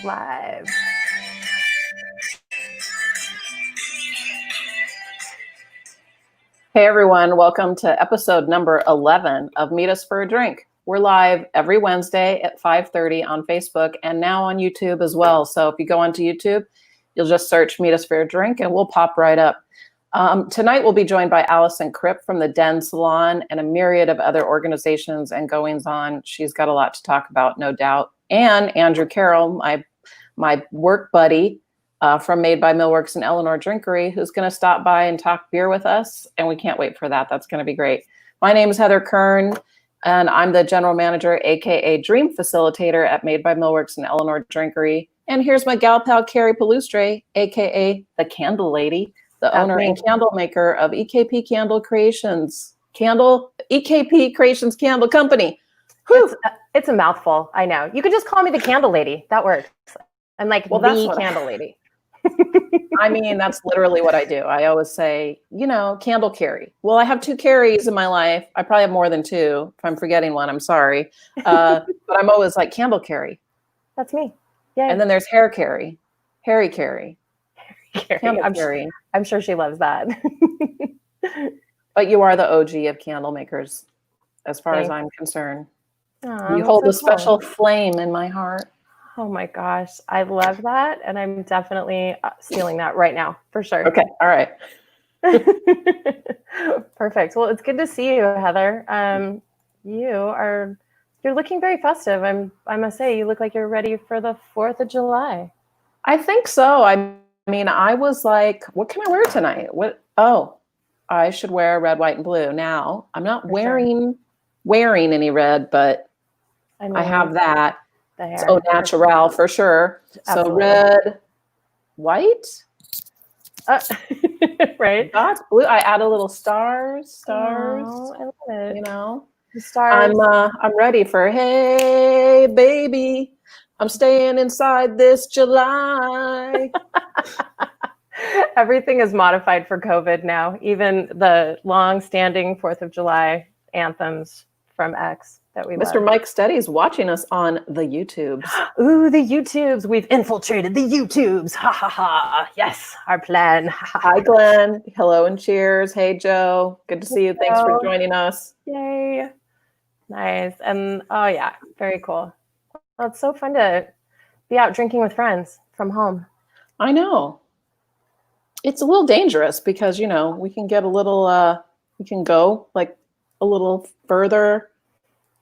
Live. Hey everyone, welcome to episode number 11 of Meet Us for a Drink. We're live every Wednesday at 5:30 on Facebook and now on YouTube as well. So if you go onto YouTube, you'll just search Meet Us for a Drink and we'll pop right up. Tonight we'll be joined by Allison Kripp from the Den Salon and a myriad of other organizations and goings on. She's got a lot to talk about, no doubt. And Andrew Carroll, my work buddy from Made by Millworks and Eleanor Drinkery, who's going to stop by and talk beer with us. And we can't wait for that. That's going to be great. My name is Heather Kern, and I'm the general manager, AKA Dream Facilitator at Made by Millworks and Eleanor Drinkery. And here's my gal pal, Keri, AKA the Candle Lady, the owner and candle maker of EKP Candle Creations. EKP Creations Candle Company. It's a mouthful. I know. You could just call me the Candle Lady. That works. I'm like, well, the Candle Lady. I mean, that's literally what I do. I always say, Candle Keri. Well, I have two Keris in my life. I probably have more than two. If I'm forgetting one, I'm sorry. But I'm always like, Candle Keri. That's me. Yeah. And then there's Hair Keri. Hairy Keri. Candle Keri. I'm sure she loves that. But you are the OG of candle makers, as far as I'm concerned. Oh, you hold a special flame in my heart. Oh my gosh, I love that. And I'm definitely stealing that right now, for sure. Okay, all right. Perfect. Well, it's good to see you, Heather. You're looking very festive. I must say, you look like you're ready for the 4th of July. I think so. I mean, I was like, what can I wear tonight? I should wear red, white, and blue. Now, I'm not wearing any red, but I have that. It's au natural for sure. Absolutely. So red, white, right? Dots, blue. I add a little stars. Oh, I love it. The stars. I'm ready for hey baby, I'm staying inside this July. Everything is modified for COVID now. Even the long-standing 4th of July anthems from X. That we Mr. love. Mike Steady's watching us on the YouTubes. Ooh, the YouTubes. We've infiltrated the YouTubes. Ha ha ha. Yes, our plan. Hi, Glenn. Hello and cheers. Hey, Joe. Good to see you. Thanks for joining us. Yay. Nice. And oh yeah, very cool. Well, it's so fun to be out drinking with friends from home. I know. It's a little dangerous because, we can get a little, we can go like a little further.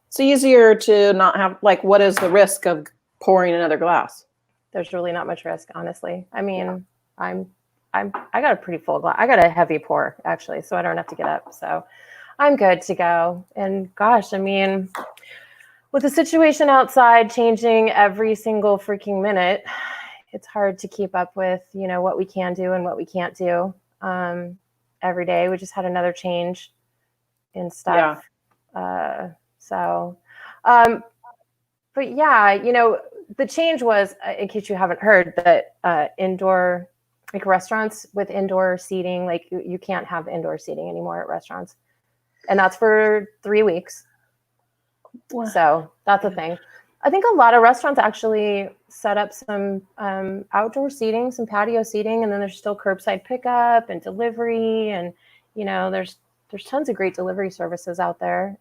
It's easier to not have, what is the risk of pouring another glass? There's really not much risk, honestly. I mean, I got a pretty full glass. I got a heavy pour, actually, so I don't have to get up. So I'm good to go. And gosh, I mean, with the situation outside changing every single freaking minute, it's hard to keep up with, what we can do and what we can't do every day. We just had another change in stuff. Yeah. But yeah, the change was, in case you haven't heard, that indoor, restaurants with indoor seating, you can't have indoor seating anymore at restaurants. And that's for 3 weeks. Wow. So that's a thing. I think a lot of restaurants actually set up some outdoor seating, some patio seating, and then there's still curbside pickup and delivery. And, there's tons of great delivery services out there,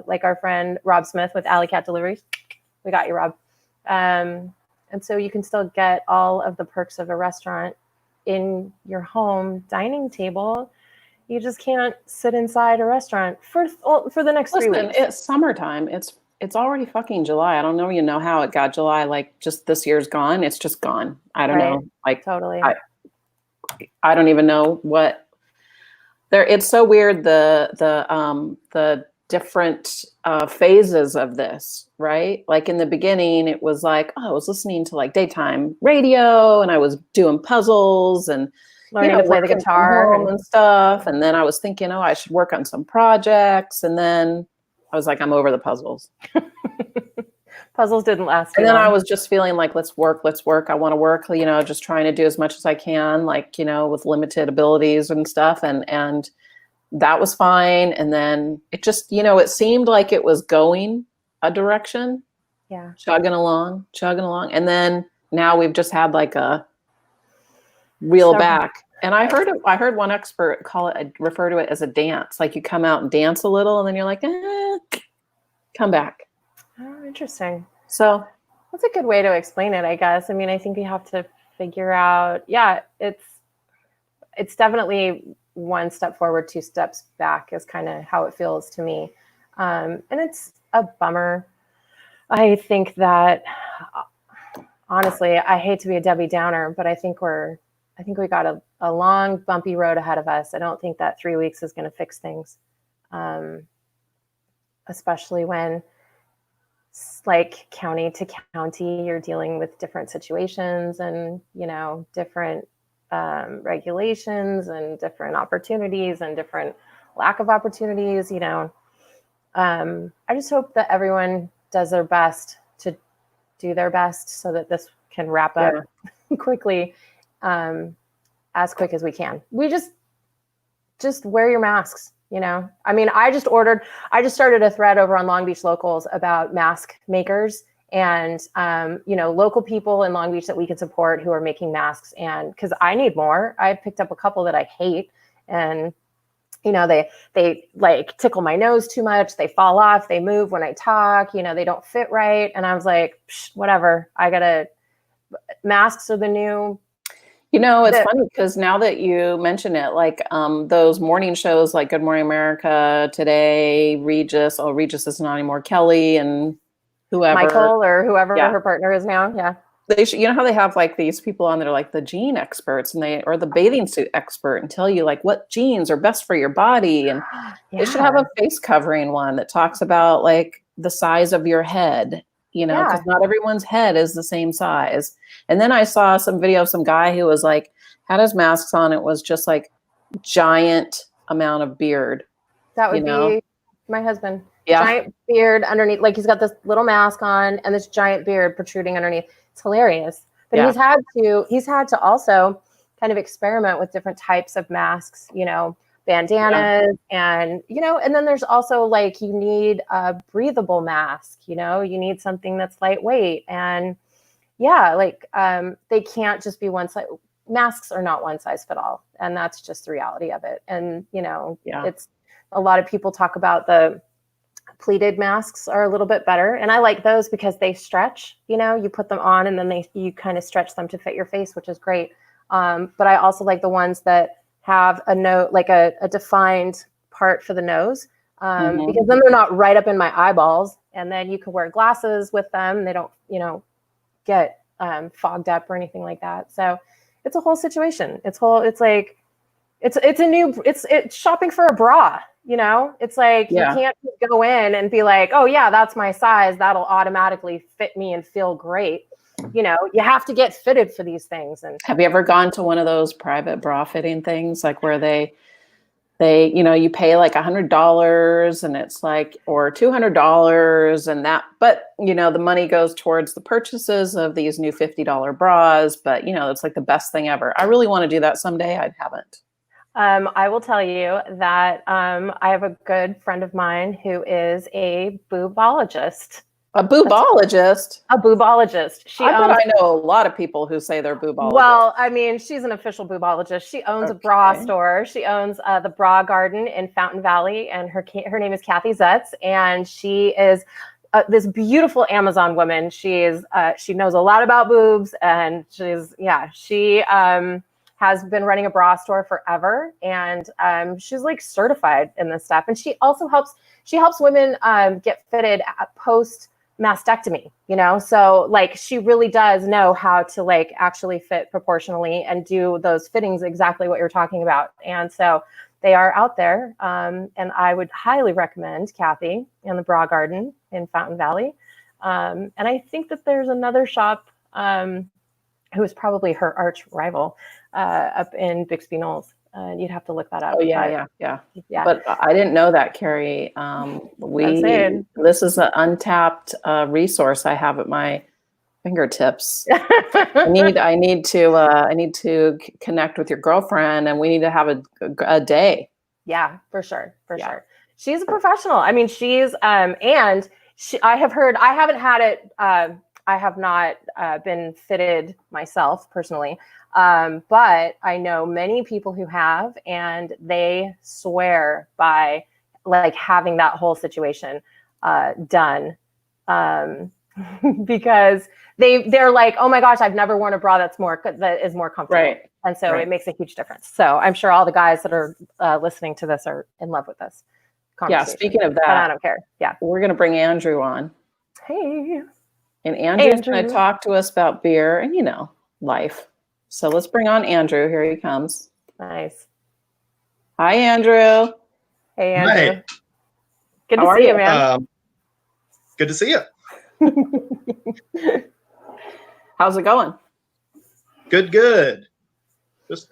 like our friend Rob Smith with Alley Cat Deliveries. We got you, Rob. And so you can still get all of the perks of a restaurant in your home dining table. You just can't sit inside a restaurant for the next 3 weeks. It's summertime. It's already fucking July. I don't know, how it got July. Just this year's gone. It's just gone. I don't know. Totally. I don't even know what. It's so weird the different phases of this, right? Like in the beginning, it was like, I was listening to daytime radio and I was doing puzzles and learning to play the guitar and stuff. And then I was thinking, I should work on some projects. And then I was like, I'm over the puzzles. Puzzles didn't last. And then I was just feeling like, let's work. I want to work, just trying to do as much as I can, with limited abilities and stuff. And that was fine. And then it just, it seemed like it was going a direction, chugging along. And then now we've just had like a reel back. And I heard one expert refer to it as a dance. Like you come out and dance a little and then you're like, come back. Oh, interesting. So that's a good way to explain it, I guess. I mean, I think we have to figure out, it's definitely one step forward, two steps back is kind of how it feels to me. And it's a bummer. I think that, honestly, I hate to be a Debbie Downer, but I think we got a long, bumpy road ahead of us. I don't think that 3 weeks is going to fix things, especially when, like, county to county, you're dealing with different situations and, different regulations and different opportunities and different lack of opportunities. I just hope that everyone does their best to do their best so that this can wrap up quickly, as quick as we can. We just wear your masks. I mean, I just started a thread over on Long Beach Locals about mask makers and, local people in Long Beach that we can support who are making masks. And because I need more, I picked up a couple that I hate, and, they like tickle my nose too much. They fall off, they move when I talk, they don't fit right. And I was like, whatever, masks are the new. It's funny because now that you mention it, like those morning shows like Good Morning America, Today, Regis is not anymore, Kelly and whoever. Michael or whoever her partner is now. Yeah. They should, how they have like these people on there, like the gene experts or the bathing suit expert, and tell you like what genes are best for your body. And they should have a face covering one that talks about like the size of your head, because not everyone's head is the same size. And then I saw some video of some guy who was like, had his masks on. It was just like giant amount of beard. That would be my husband. Yeah. Giant beard underneath. Like he's got this little mask on and this giant beard protruding underneath. It's hilarious. But he's had to also kind of experiment with different types of masks, bandanas and, and then there's also like, you need a breathable mask, you need something that's lightweight. And they can't just be one size. Masks are not one size fit all. And that's just the reality of it. And, it's a lot of people talk about the pleated masks are a little bit better. And I like those because they stretch, you put them on and then you kind of stretch them to fit your face, which is great. But I also like the ones that have a defined part for the nose, because then they're not right up in my eyeballs. And then you can wear glasses with them. They don't, get fogged up or anything like that. So it's a whole situation. It's shopping for a bra. It's like, you can't just go in and be like, oh yeah, that's my size. That'll automatically fit me and feel great. You have to get fitted for these things. And have you ever gone to one of those private bra fitting things, like where they you pay like $100 and it's like, or $200 and that, but the money goes towards the purchases of these new $50 bras, but it's like the best thing ever. I really want to do that someday. I haven't. I will tell you that I have a good friend of mine who is a boobologist. A boobologist? A boobologist. I know a lot of people who say they're boobologists. Well, I mean, she's an official boobologist. She owns a bra store. She owns the Bra Garden in Fountain Valley, and her name is Kathy Zetz, and she is this beautiful Amazon woman. She knows a lot about boobs, and she has been running a bra store forever, and she's like certified in this stuff. And she also helps women get fitted post mastectomy, so like she really does know how to like actually fit proportionally and do those fittings exactly what you're talking about. And so they are out there, and I would highly recommend Kathy and the Bra Garden in Fountain Valley. And I think that there's another shop who is probably her arch rival up in Bixby Knolls. You'd have to look that up. Oh yeah. But I didn't know that, Keri. This is an untapped resource I have at my fingertips. I need to connect with your girlfriend, and we need to have a day. Yeah, for sure. For Yeah. sure. She's a professional. I mean, she's, and I have heard, I haven't had it, I have not been fitted myself personally, but I know many people who have, and they swear by like having that whole situation done, because they're like, oh my gosh, I've never worn a bra that is more comfortable, Right. and so Right. it makes a huge difference. So I'm sure all the guys that are listening to this are in love with this Yeah. conversation. Speaking of But I that, don't care. Yeah. we're going to bring Andrew on. Hey. And Andrew's Andrew. going to talk to us about beer and, life. So let's bring on Andrew. Here he comes. Nice. Hi, Andrew. Hey, Andrew. Hi. Good How to are see you? you, man. Good to see you. How's it going? Good. Just,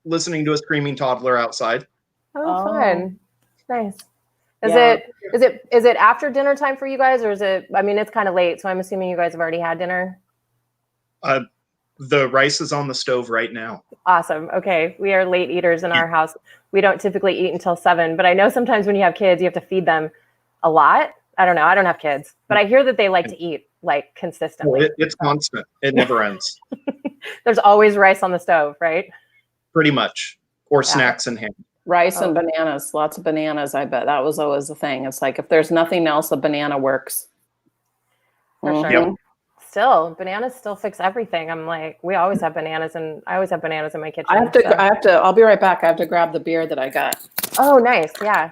listening to a screaming toddler outside. Oh, fun. Nice. Is Yeah. it after dinner time for you guys, or is it? I mean, it's kind of late, so I'm assuming you guys have already had dinner. The rice is on the stove right now. Awesome. Okay, we are late eaters in our house. We don't typically eat until 7, but I know sometimes when you have kids, you have to feed them a lot. I don't know. I don't have kids, but I hear that they like to eat like consistently. It's constant. It never ends. There's always rice on the stove, right? Pretty much. Or Yeah. snacks in hand. Rice and bananas. Lots of bananas, I bet. That was always the thing. It's like if there's nothing else, a banana works. For sure. Yep. Still, bananas still fix everything. I'm like, we always have bananas, and I always have bananas in my kitchen. I have to, I'll be right back. I have to grab the beer that I got. Oh, nice. Yeah.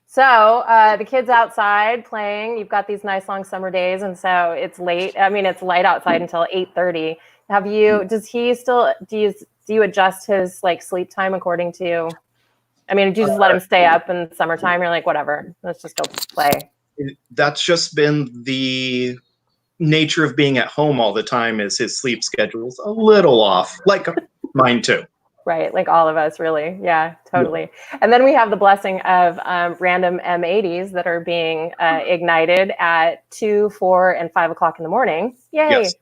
So the kids outside playing. You've got these nice long summer days, and so it's late. I mean, it's light outside until 8:30. Do you adjust his like sleep time according to? I mean, do you just let him stay up in the summertime? You're like, whatever, let's just go play. That's just been the nature of being at home all the time. Is his sleep schedule's a little off, like mine too. Right, like all of us, really. Yeah, totally. And then we have the blessing of random M80s that are being ignited at 2, 4, and 5 o'clock in the morning. Yay! Yes.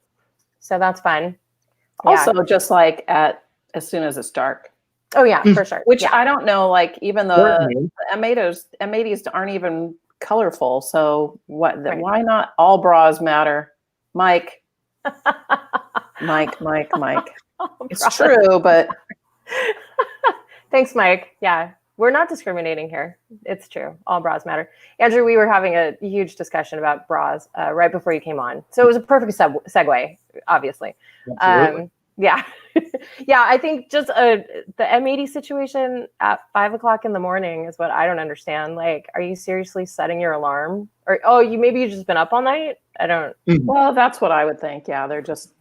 So that's fun. Also, just like as soon as it's dark. Oh yeah, for sure. Which I don't know. Like even the Certainly. M80s aren't even colorful. So what? Right. Why not all bras matter, Mike? Mike. It's true, but Thanks, Mike. Yeah, we're not discriminating here. It's true. All bras matter. Andrew, we were having a huge discussion about bras right before you came on. So it was a perfect segue, obviously. Absolutely. Yeah. Yeah, I think just the M80 situation at 5 o'clock in the morning is what I don't understand. Like, are you seriously setting your alarm? Or you've just been up all night? I don't. Well, that's what I would think. Yeah, they're just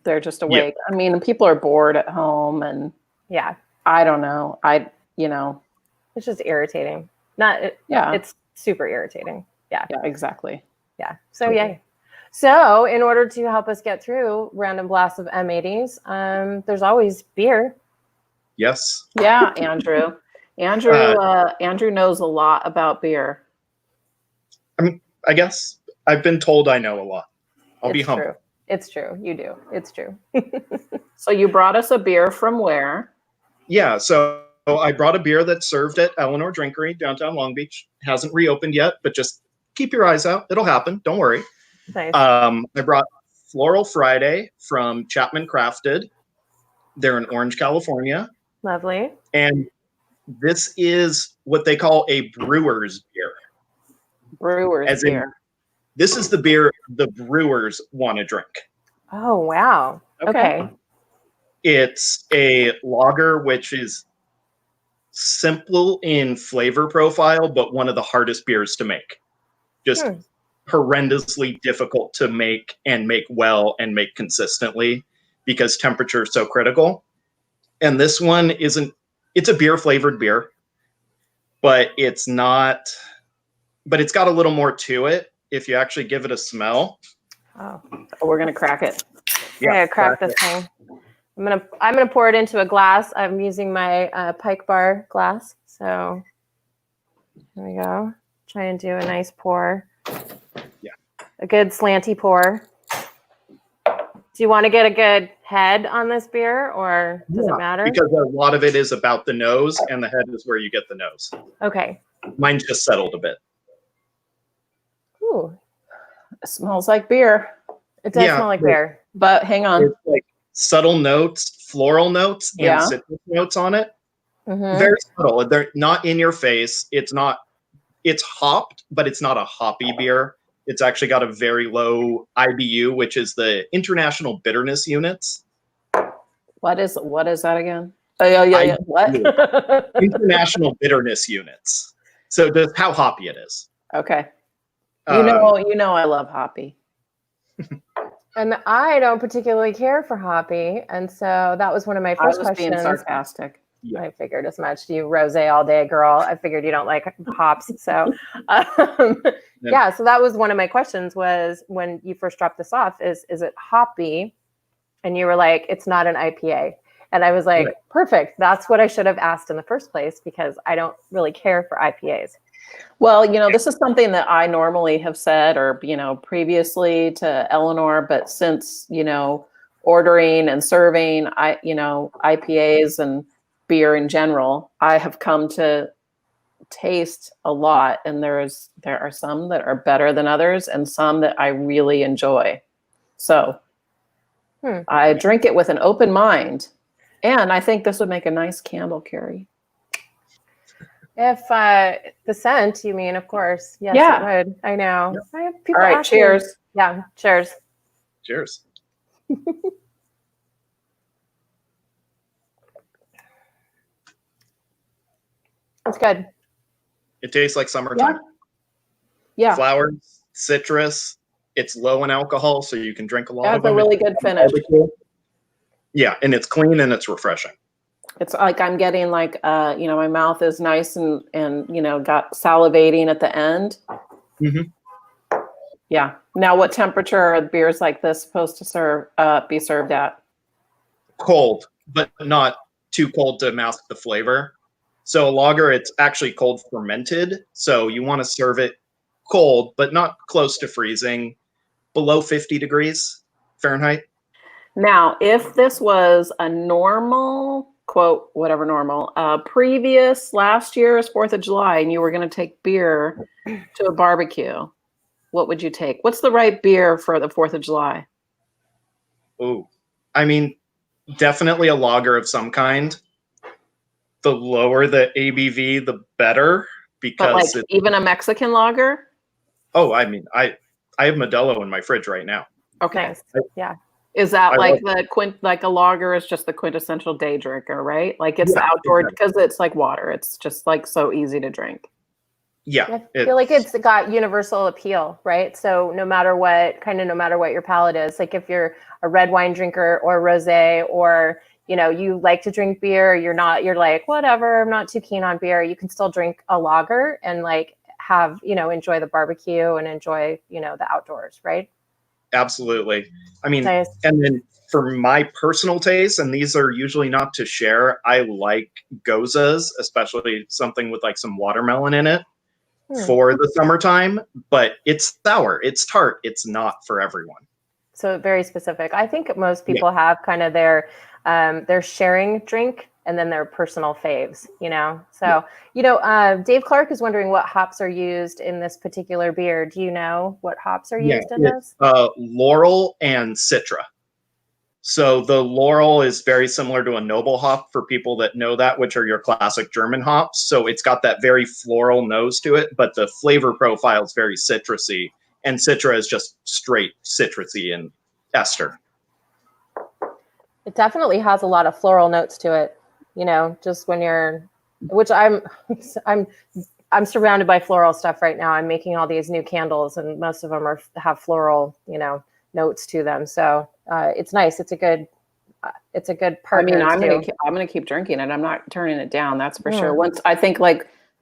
awake. Yeah. I mean, people are bored at home, and yeah, I don't know. It's just irritating. It's super irritating. Yeah. Yeah, exactly. Yeah. So yay. So in order to help us get through random blasts of M80s, there's always beer. Yes. Yeah, Andrew. Andrew knows a lot about beer. I guess I've been told I know a lot. I'll be humble. True. It's true. You do. It's true. So you brought us a beer from where? Yeah. So I brought a beer that's served at Eleanor Drinkery, downtown Long Beach. Hasn't reopened yet, but just keep your eyes out. It'll happen. Don't worry. Nice. I brought Floral Friday from Chapman Crafted. They're in Orange, California. Lovely. And this is what they call a brewer's beer. Brewer's beer. This is the beer the brewers want to drink. Oh, wow. Okay. It's a lager, which is simple in flavor profile, but one of the hardest beers to make. Just horrendously difficult to make and make well and make consistently because temperature is so critical. And this one it's a beer flavored beer, but it's got a little more to it if you actually give it a smell. Oh, we're going to crack it. Yeah, crack this thing. I'm gonna pour it into a glass. I'm using my Pike Bar glass. So here we go. Try and do a nice pour. Yeah. A good slanty pour. Do you want to get a good head on this beer, or does it matter? Because a lot of it is about the nose, and the head is where you get the nose. Okay. Mine's just settled a bit. Ooh, It smells like beer. it does smell like beer. But hang on. It's like subtle notes, floral notes, and citrus notes on it. Very subtle. They're not in your face. It's hopped, but it's not a hoppy beer. It's actually got a very low IBU, which is the International Bitterness Units. What is that again? Oh, yeah. What? International Bitterness Units. So just how hoppy it is. Okay. You know I love hoppy. And I don't particularly care for hoppy, and so that was one of my first questions. Being sarcastic. Yeah. I figured as much. You rosé all day, girl. I figured you don't like hops. So, yeah. So that was one of my questions. Was when you first dropped this off, is it hoppy? And you were like, it's not an IPA. And I was like, perfect. That's what I should have asked in the first place, because I don't really care for IPAs. Well, this is something that I normally have said, or, previously to Eleanor, but since, ordering and serving, IPAs and beer in general, I have come to taste a lot. And there are some that are better than others, and some that I really enjoy. So I drink it with an open mind. And I think this would make a nice candle, Keri. If the scent, you mean, of course. Yes, it would. I know. Yep. I have people All right, asking. cheers. Yeah, cheers. Cheers. That's good. It tastes like summertime. Yeah. Flowers, citrus. It's low in alcohol, so you can drink a lot of That's them. a really good finish. Yeah, and it's clean and it's refreshing. It's like I'm getting like, my mouth is nice and got salivating at the end. Mm-hmm. Yeah. Now, what temperature are beers like this supposed to be served at? Cold, but not too cold to mask the flavor. So a lager, it's actually cold fermented. So you want to serve it cold, but not close to freezing, below 50 degrees Fahrenheit. Now, if this was a normal, quote, whatever normal, previous last year's 4th of July, and you were going to take beer to a barbecue, what would you take? What's the right beer for the 4th of July? Ooh, I mean, definitely a lager of some kind. The lower the ABV, the better, because even a Mexican lager? Oh, I mean, I have Modelo in my fridge right now. Okay. Yeah. Is that like a lager is just the quintessential day drinker, right? Like it's the outdoor, because it's like water. It's just like so easy to drink. Yeah. I feel like it's got universal appeal, right? So no matter what your palate is, like if you're a red wine drinker or rosé, or, you like to drink beer, you're like, whatever, I'm not too keen on beer. You can still drink a lager and like have, enjoy the barbecue and enjoy, the outdoors, right? Absolutely. I mean, nice. And then for my personal taste, and these are usually not to share, I like gozas, especially something with like some watermelon in it for the summertime, but it's sour, it's tart, it's not for everyone. So very specific. I think most people have kind of their sharing drink and then their personal faves, So, Dave Clark is wondering what hops are used in this particular beer. Do you know what hops are used in this? Laurel and Citra. So the Laurel is very similar to a noble hop for people that know that, which are your classic German hops. So it's got that very floral nose to it, but the flavor profile is very citrusy. And Citra is just straight citrusy and ester. It definitely has a lot of floral notes to it, just when which I'm surrounded by floral stuff right now. I'm making all these new candles and most of them have floral, notes to them. So it's nice. It's a good partner. I mean, I'm gonna keep drinking it. I'm not turning it down. That's for sure. Once I think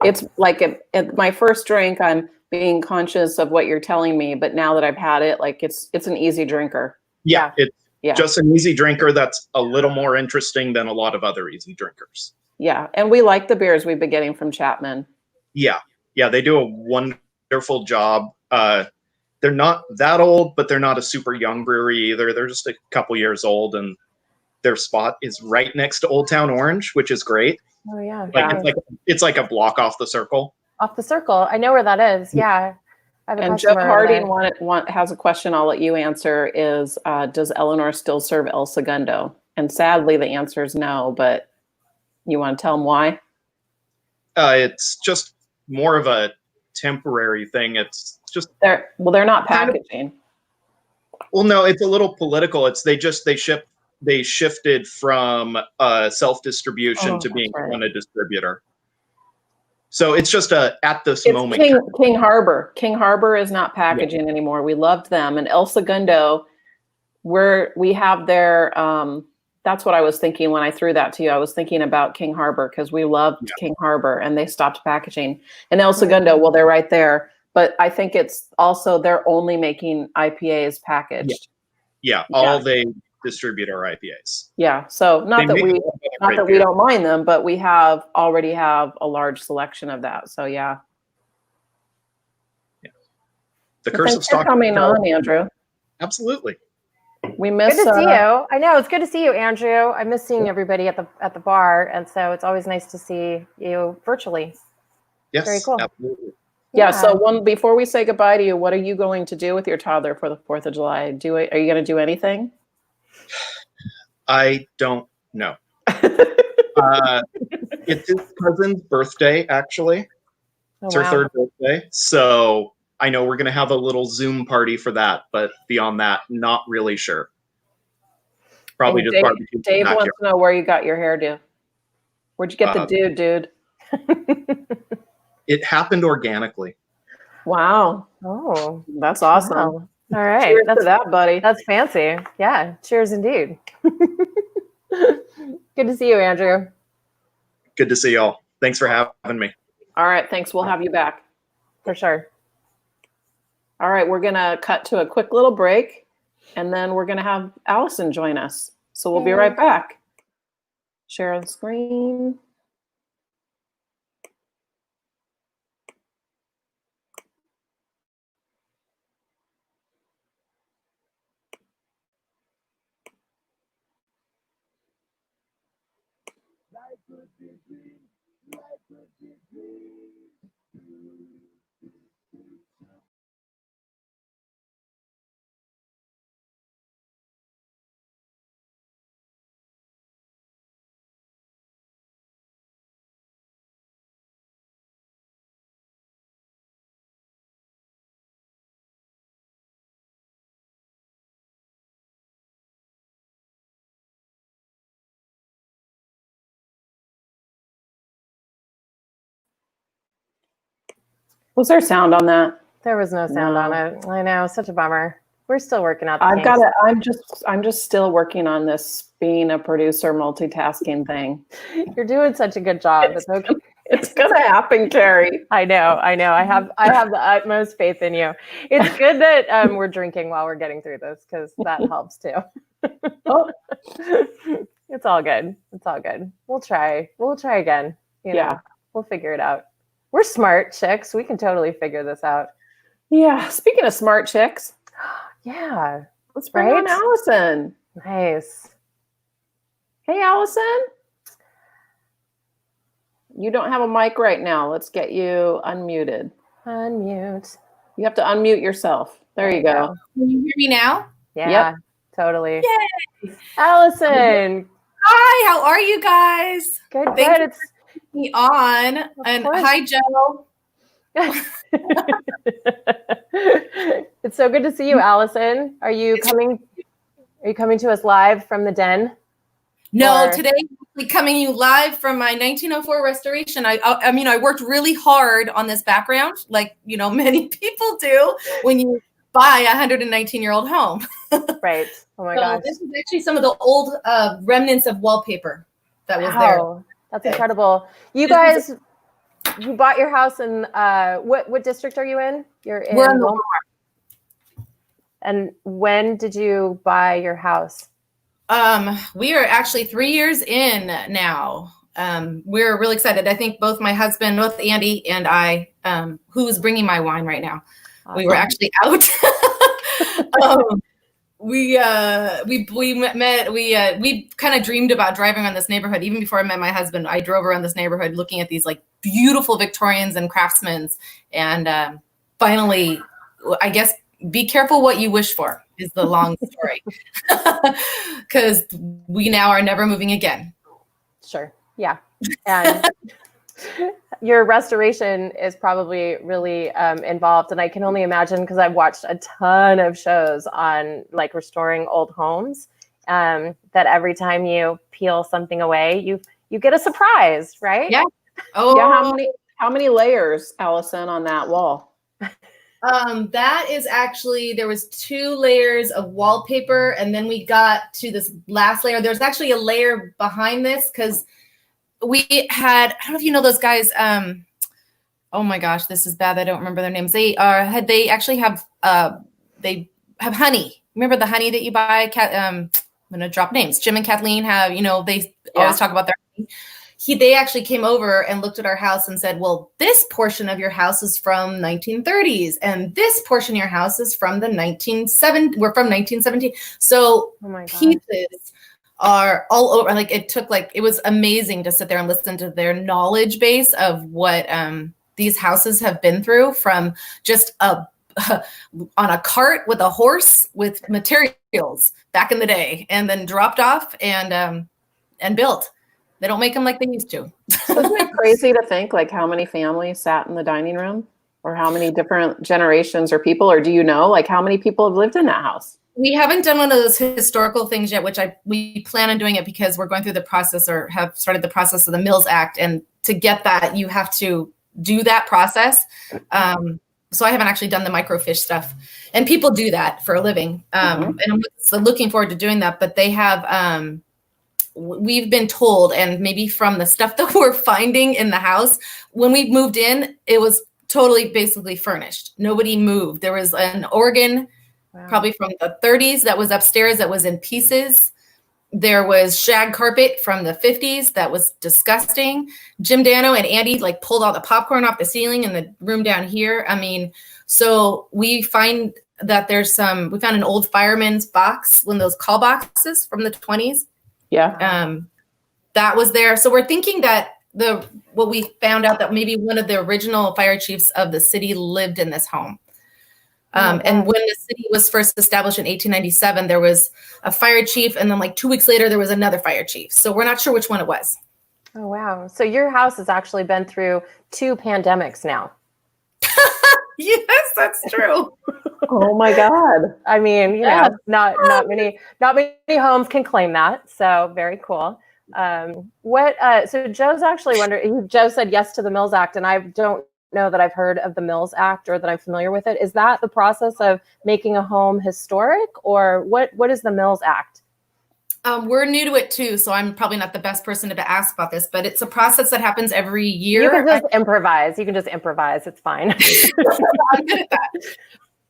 it's like at my first drink, I'm being conscious of what you're telling me. But now that I've had it, it's an easy drinker. Yeah. It's just an easy drinker that's a little more interesting than a lot of other easy drinkers. Yeah. And we like the beers we've been getting from Chapman. Yeah. Yeah. They do a wonderful job. They're not that old, but they're not a super young brewery either. They're just a couple years old, and their spot is right next to Old Town Orange, which is great. Oh yeah. It's like a block off the circle. Off the circle. I know where that is. Yeah. I have a And Joe customer over Harding has a question I'll let you answer is, does Eleanor still serve El Segundo? And sadly, the answer is no, but you want to tell them why? It's just more of a temporary thing. It's just they're not packaging. Well, no, it's a little political. They shifted from self-distribution to being on a distributor. So it's just at this moment. King Harbor. King Harbor is not packaging anymore. We loved them. And El Segundo, we have their, that's what I was thinking when I threw that to you. I was thinking about King Harbor because we loved King Harbor and they stopped packaging. And El Segundo, well, they're right there. But I think it's also, they're only making IPAs packaged. Yeah, all they distribute are IPAs. Yeah, so not that we don't mind them, but we already have a large selection of that. So yeah. The curse of stock coming on, Andrew. Absolutely. We miss. Good to see you. I know it's good to see you, Andrew. I miss seeing everybody at the bar, and so it's always nice to see you virtually. Yes, very cool. Absolutely. Yeah. So before we say goodbye to you, what are you going to do with your toddler for the 4th of July? Are you going to do anything? I don't know. It's his cousin's birthday, actually. It's her 3rd birthday. So I know we're going to have a little Zoom party for that, but beyond that, not really sure. Probably just barbecue. Dave wants to know where you got your hairdo. Where'd you get the dude? It happened organically. Wow. Oh, that's awesome. Wow. All right. Cheers to that, buddy. That's fancy. Yeah. Cheers indeed. Good to see you, Andrew. Good to see y'all. Thanks for having me. All right. Thanks. We'll have you back. For sure. All right. We're going to cut to a quick little break, and then we're going to have Allison join us. So we'll be right back. Share the screen. Was there sound on that? There was no sound on it. I know, such a bummer. We're still working out the kinks. I'm just still working on this being a producer multitasking thing. You're doing such a good job. It's okay. It's gonna happen, Keri. I know. I have the utmost faith in you. It's good that we're drinking while we're getting through this because that helps too. It's all good. It's all good. We'll try again. You know, we'll figure it out. We're smart chicks. We can totally figure this out. Yeah. Speaking of smart chicks. Yeah. Let's bring on Allison. Nice. Hey, Allison. You don't have a mic right now. Let's get you unmuted. Unmute. You have to unmute yourself. There you go. Can you hear me now? Yeah, totally. Yay. Allison. Hi, how are you guys? Good, Thank good. you for me on. And hi, Joe. It's so good to see you, Allison. Are you coming to us live from the den? No, today I'm coming to you live from my 1904 restoration. I mean, I worked really hard on this background, like, you know, many people do when you buy a 119-year-old home. Right. Oh my gosh. This is actually some of the old remnants of wallpaper that was there. That's incredible. You guys, you bought your house in what district are you in? We're in Wilmar. And when did you buy your house? We are actually 3 years in now. We're really excited. I think both Andy and I, who's bringing my wine right now. Awesome. We were actually out. we kind of dreamed about driving around this neighborhood. Even before I met my husband, I drove around this neighborhood looking at these like beautiful Victorians and craftsmen's. And finally, I guess, be careful what you wish for is the long story, because we now are never moving again. Sure. Yeah. And your restoration is probably really involved. And I can only imagine, because I've watched a ton of shows on like restoring old homes, that every time you peel something away, you get a surprise, right? Yeah. Oh, Yeah. How many layers, Allison, on that wall? That is actually, there was 2 layers of wallpaper, and then we got to this last layer. There's actually a layer behind this because we had, I don't know if you know those guys. Oh my gosh, this is bad. I don't remember their names. They actually have honey. Remember the honey that you buy? I'm going to drop names. Jim and Kathleen have, they always talk about their honey. They actually came over and looked at our house and said, well, this portion of your house is from 1930s. And this portion of your house is from the 1970s. We're from 1917. So pieces are all over. Like it was amazing to sit there and listen to their knowledge base of what these houses have been through, from just on a cart with a horse with materials back in the day, and then dropped off and built. They don't make them like they used to. Isn't it crazy to think like how many families sat in the dining room, or how many different generations or people, or do you know like how many people have lived in that house? We haven't done one of those historical things yet, which we plan on doing it because we're going through the process, or have started the process of the Mills Act. And to get that, you have to do that process. So I haven't actually done the microfiche stuff, and people do that for a living. And I'm so looking forward to doing that, but they have, we've been told, and maybe from the stuff that we're finding in the house, when we moved in, it was totally basically furnished. Nobody moved. There was an organ probably from the 30s that was upstairs that was in pieces. There was shag carpet from the 50s that was disgusting. Jim Dano and Andy like pulled all the popcorn off the ceiling in the room down here. I mean, so we find that we found an old fireman's box, one of those call boxes from the 20s. Yeah. That was there. So we're thinking that what we found out that maybe one of the original fire chiefs of the city lived in this home. And when the city was first established in 1897, there was a fire chief, and then like 2 weeks later, there was another fire chief. So we're not sure which one it was. Oh, wow. So your house has actually been through 2 pandemics now. Yes, that's true. Oh my God. I mean, not many homes can claim that. So very cool. So Joe's actually wondering, Joe said yes to the Mills Act, and I don't know that I've heard of the Mills Act or that I'm familiar with it. Is that the process of making a home historic, or what is the Mills Act? We're new to it too, so I'm probably not the best person to ask about this, but it's a process that happens every year. You can just improvise. It's fine. I'm good at that.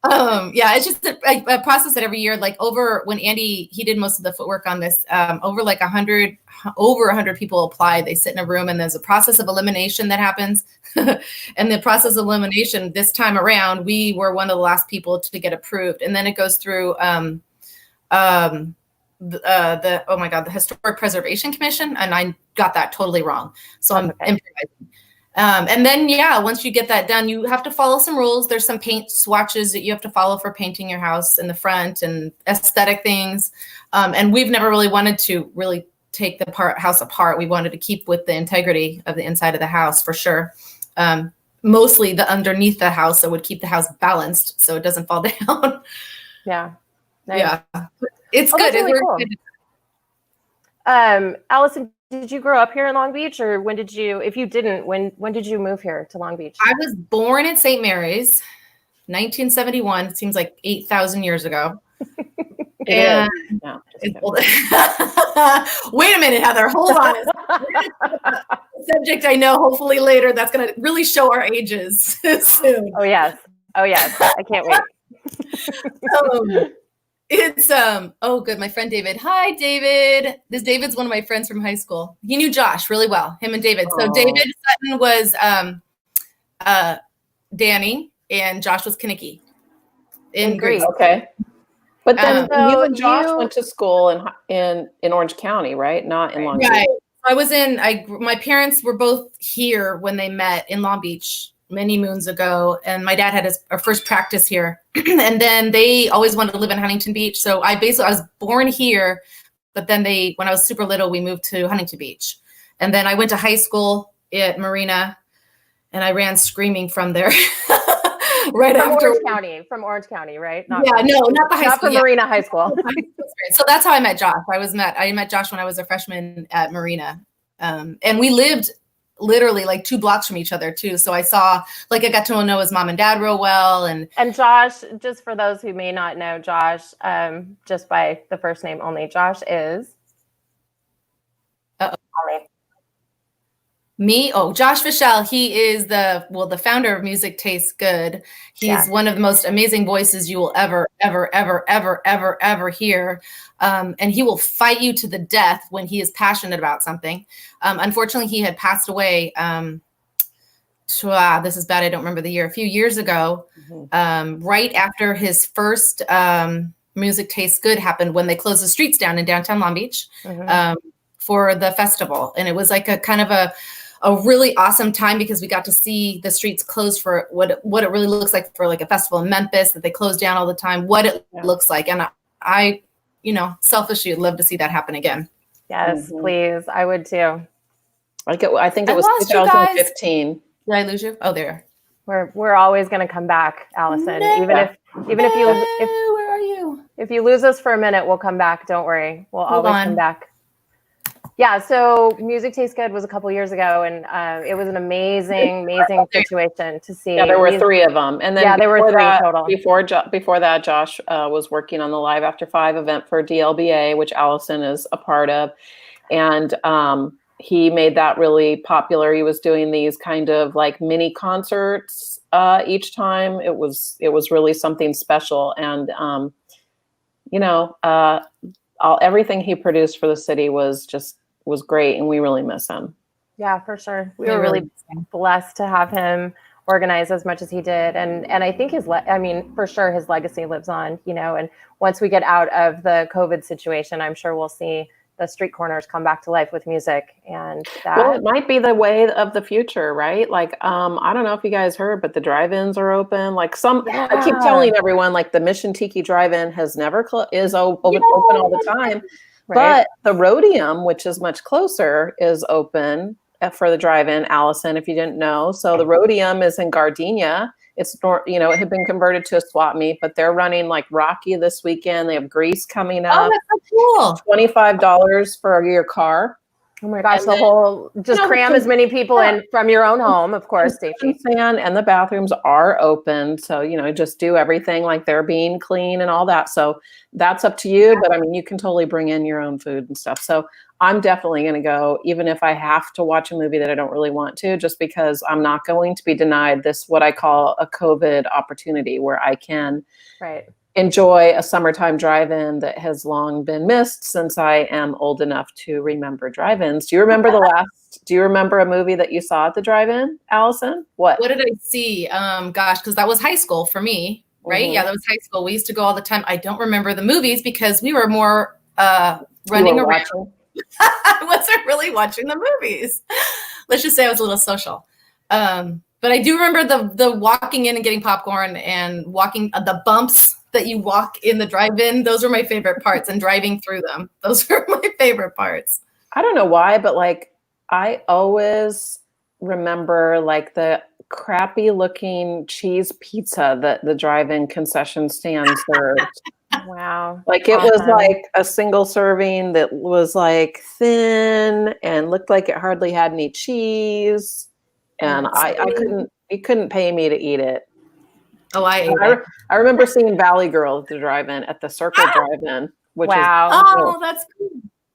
It's just a process that every year, like when Andy, he did most of the footwork on this, over 100 people apply. They sit in a room, and there's a process of elimination that happens. And the process of elimination this time around, we were one of the last people to get approved. And then it goes through, the Historic Preservation Commission, and I got that totally wrong. So I'm improvising. And then, once you get that done, you have to follow some rules. There's some paint swatches that you have to follow for painting your house in the front, and aesthetic things. And we've never really wanted to really take the house apart. We wanted to keep with the integrity of the inside of the house for sure. Mostly the underneath the house, that would keep the house balanced so it doesn't fall down. Yeah. Nice. Yeah. It's good. Really cool. Allison, did you grow up here in Long Beach, or when did you move here to Long Beach? I was born in St. Mary's, 1971. It seems like 8,000 years ago. And wait a minute, Heather, hold on. Subject I know, hopefully later, that's going to really show our ages soon. Oh yes. I can't wait. It's good. My friend David. Hi, David. David's one of my friends from high school. He knew Josh really well. Him and David. So David Sutton was Danny, and Josh was Kanicki in Greece. Okay. But then So you and Josh you- went to school in Orange County, right? Not in Long Beach. Right. My parents were both here when they met in Long Beach many moons ago. And my dad had our first practice here. And then they always wanted to live in Huntington Beach. So I was born here, but then when I was super little, we moved to Huntington Beach. And then I went to high school at Marina and I ran screaming from there. Right from after Orange County, right? Not the high not school. from Marina High School. So that's how I met Josh. I met Josh when I was a freshman at Marina, and we lived literally like 2 blocks from each other too. So I got to know his mom and dad real well. And Josh, just for those who may not know Josh, just by the first name only, Josh is. Me? Oh, Josh Fischel. He is the founder of Music Tastes Good. He's one of the most amazing voices you will ever hear. And he will fight you to the death when he is passionate about something. Unfortunately, he had passed away. This is bad. I don't remember the year. A few years ago, right after his first Music Tastes Good happened, when they closed the streets down in downtown Long Beach for the festival. And it was like a kind of a really awesome time because we got to see the streets closed for what it really looks like for like a festival in Memphis, that they close down all the time, what it looks like. And I selfishly would love to see that happen again. Yes, please. I would too. I think it was 2015. Did I lose you? Oh, there. We're always going to come back, Allison. Even if you where are you? If you lose us for a minute, we'll come back. Don't worry. We'll always come back. Yeah, so Music Tastes Good was a couple years ago, and it was an amazing situation to see. Yeah, there were 3 of them, and then there were 3 total. Before that, Josh was working on the Live After 5 event for DLBA, which Allison is a part of, and he made that really popular. He was doing these kind of like mini concerts each time. It was really something special, and everything he produced for the city was great, and we really miss him. Yeah, for sure. We were really blessed to have him organize as much as he did, and I think for sure his legacy lives on. And once we get out of the COVID situation, I'm sure we'll see the street corners come back to life with music, and it might be the way of the future, right? Like, I don't know if you guys heard, but the drive-ins are open. Like I keep telling everyone, like the Mission Tiki Drive-In has never is open all the time. Right. But the Rhodium, which is much closer, is open for the drive-in, Allison, if you didn't know. So the Rhodium is in Gardenia. It's, it had been converted to a swap meet, but they're running like Rocky this weekend. They have Grease coming up. Oh, that's so cool. $25 for your car. Oh my gosh, cram as many people in from your own home, of course, Stacey. And the bathrooms are open. So, just do everything like they're being clean and all that. So that's up to you. But you can totally bring in your own food and stuff. So I'm definitely going to go, even if I have to watch a movie that I don't really want to, just because I'm not going to be denied this, what I call a COVID opportunity, where I can enjoy a summertime drive-in that has long been missed since I am old enough to remember drive-ins. Do you remember do you remember a movie that you saw at the drive-in, Allison? What did I see? Because that was high school for me, right? Mm-hmm. Yeah, that was high school. We used to go all the time. I don't remember the movies because we were more running around. I wasn't really watching the movies. Let's just say I was a little social. But I do remember the walking in and getting popcorn and walking the bumps that you walk in the drive-in. Those are my favorite parts, and driving through them. Those are my favorite parts. I don't know why, but like I always remember like the crappy looking cheese pizza that the drive-in concession stand served. Wow. Like it was like a single serving that was like thin and looked like it hardly had any cheese. And you couldn't pay me to eat it. Oh, I remember seeing Valley Girl at the drive-in, at the Circle Drive-in, which is that's cool.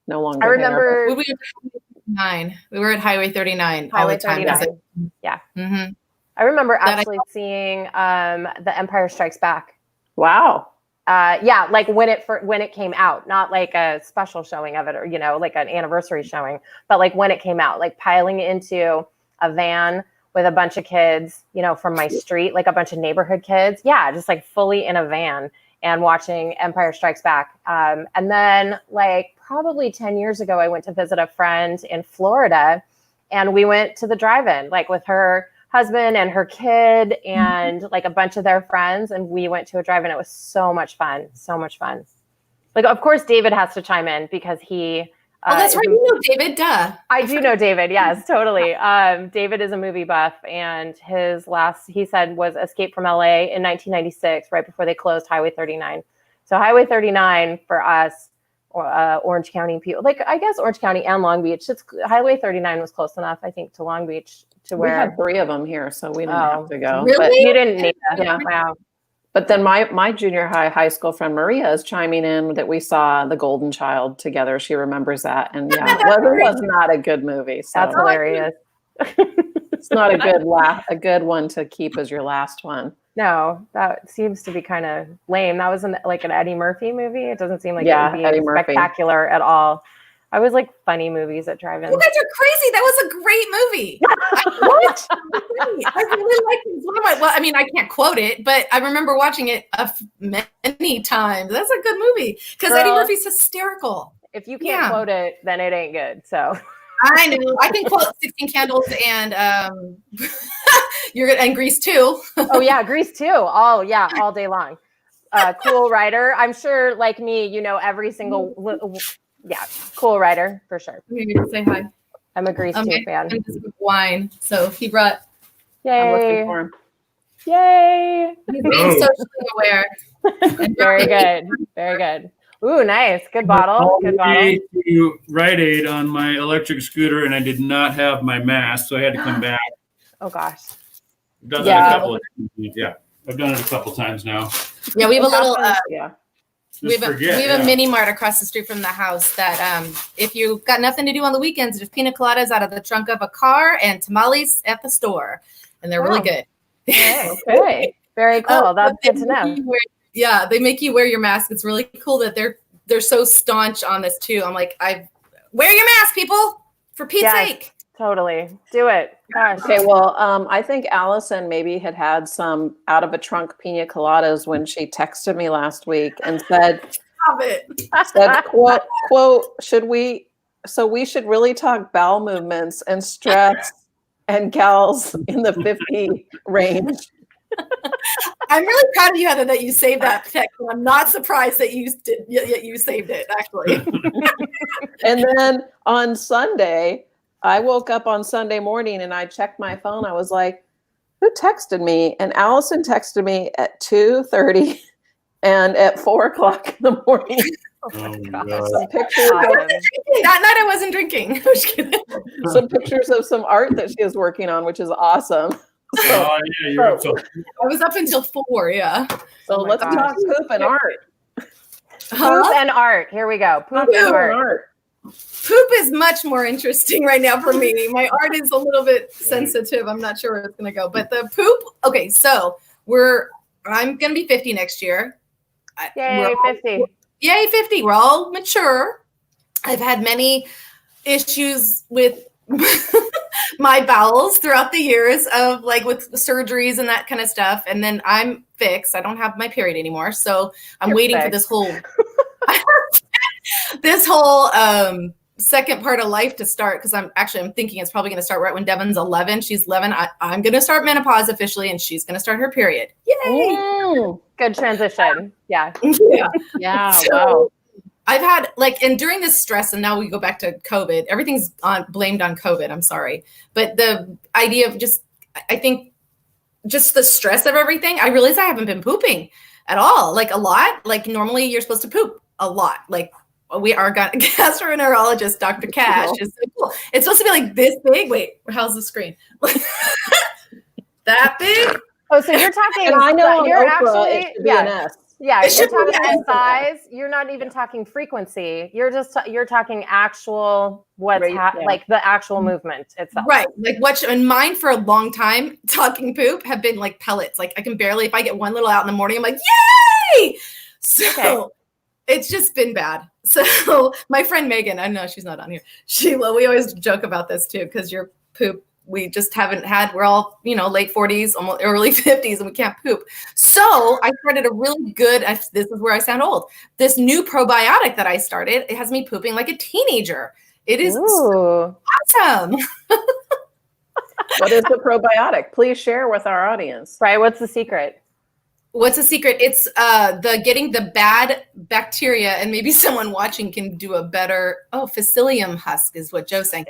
No longer. I remember we were at Highway 39 all the time. Yeah. Mm-hmm. I remember actually seeing The Empire Strikes Back. Wow. Like when it came out, not like a special showing of it or like an anniversary showing, but like when it came out, like piling into a van with a bunch of kids, from my street, like a bunch of neighborhood kids. Yeah, just like fully in a van and watching Empire Strikes Back. And then like probably 10 years ago, I went to visit a friend in Florida, and we went to the drive-in, like with her husband and her kid and like a bunch of their friends. And we went to a drive-in. It was so much fun. So much fun. Like, of course, David has to chime in because he... oh, that's right. You know David, duh. I do know David. Yes, totally. David is a movie buff, and his last, he said, was Escape from LA in 1996, right before they closed Highway 39. So Highway 39 for us, Orange County people, like I guess Orange County and Long Beach. Highway 39 was close enough, I think, to Long Beach to where we had 3 of them here, so we didn't have to go. Really? But you didn't need that. Yeah. Wow. But then my junior high school friend Maria is chiming in that we saw The Golden Child together. She remembers that, and yeah, it was not a good movie. So That's hilarious. it's not a good one to keep as your last one. No, that seems to be kind of lame. That was like an Eddie Murphy movie. It doesn't seem like Yeah, it would be Eddie Murphy. spectacular at all. I was like funny movies at drive-ins. You guys are crazy. That was a great movie. What? I really like it. It's one of my, well, I mean, I can't quote it, but I remember watching it many times. That's a good movie because Eddie Murphy's hysterical. If you can't quote it, then it ain't good. So I know. I can quote 16 Candles and you're good, and Grease too. oh yeah, Grease too. All day long. Cool Rider. I'm sure, like me, you know every single. Yeah, Cool Rider for sure. Maybe say hi. I'm a Grease 2 fan. Wine. So he brought. I'm looking Yay! for him. Yay! He's being socially aware. Very good. Very good. Ooh, nice. Good bottle. Good bottle. I went to Rite Aid on my electric scooter, and I did not have my mask, so I had to come back. Oh gosh. I've done that a couple of times. Yeah, I've done it a couple times now. Yeah, we have a little. Yeah. We have a mini mart across the street from the house that if you've got nothing to do on the weekends, there's pina coladas out of the trunk of a car and tamales at the store. And they're really good. Okay. Very cool. That's good to know. Yeah, they make you wear your mask. It's really cool that they're so staunch on this too. I'm like, wear your mask, people, for Pete's sake. Totally. Do it. Gosh. Okay, well, I think Allison maybe had some out of a trunk pina coladas when she texted me last week and said, Stop it. quote, we should really talk bowel movements and stress and gals in the 50 range. I'm really proud of you, Heather, that you saved that text. I'm not surprised that you saved it, actually. And then on Sunday, I woke up on Sunday morning and I checked my phone. I was like, who texted me? And Allison texted me at 2:30 and at 4:00 in the morning. Oh Some pictures. That night I wasn't drinking. Some pictures of some art that she is working on, which is awesome. Oh, yeah, you're up till I was up until 4, yeah. So let's talk poop and art. Poop and art. Here we go. Poop and art. Poop is much more interesting right now for me. My art is a little bit sensitive. I'm not sure where it's going to go. But the poop, okay, so I'm going to be 50 next year. Yay, 50. Yay, 50. We're all mature. I've had many issues with my bowels throughout the years of like with surgeries and that kind of stuff. And then I'm fixed. I don't have my period anymore. So I'm waiting for this whole second part of life to start, because I'm thinking it's probably going to start right when Devon's 11. She's 11. I'm going to start menopause officially, and she's going to start her period. Yay! Ooh, good transition. Yeah. Yeah. So, Wow. I've had and during this stress, and now we go back to COVID. Everything's blamed on COVID. I'm sorry, but the idea of I think just the stress of everything. I realize I haven't been pooping at all, like a lot. Like normally you're supposed to poop a lot, like. Our gastroenterologist, Dr. Cash, is so cool. It's supposed to be like this big. Wait, how's the screen? That big? Oh, so you're talking. And I know you're actually, yeah. You're talking an S. size. You're not even talking frequency. You're just you're talking actual like the actual movement itself. Right. Like and mine for a long time talking poop have been like pellets. Like I can barely, if I get one little out in the morning, I'm like, yay! So it's just been bad. So my friend Megan, I know she's not on here. We always joke about this too, because your poop we just haven't had, we're all, late 40s, almost early 50s, and we can't poop. So I started a really good, this is where I sound old, this new probiotic that I started. It has me pooping like a teenager. It is so awesome. What is the probiotic? Please share with our audience. Right. What's the secret? What's the secret? It's getting the bad bacteria, and maybe someone watching can do a better. Psyllium husk is what Joe's saying.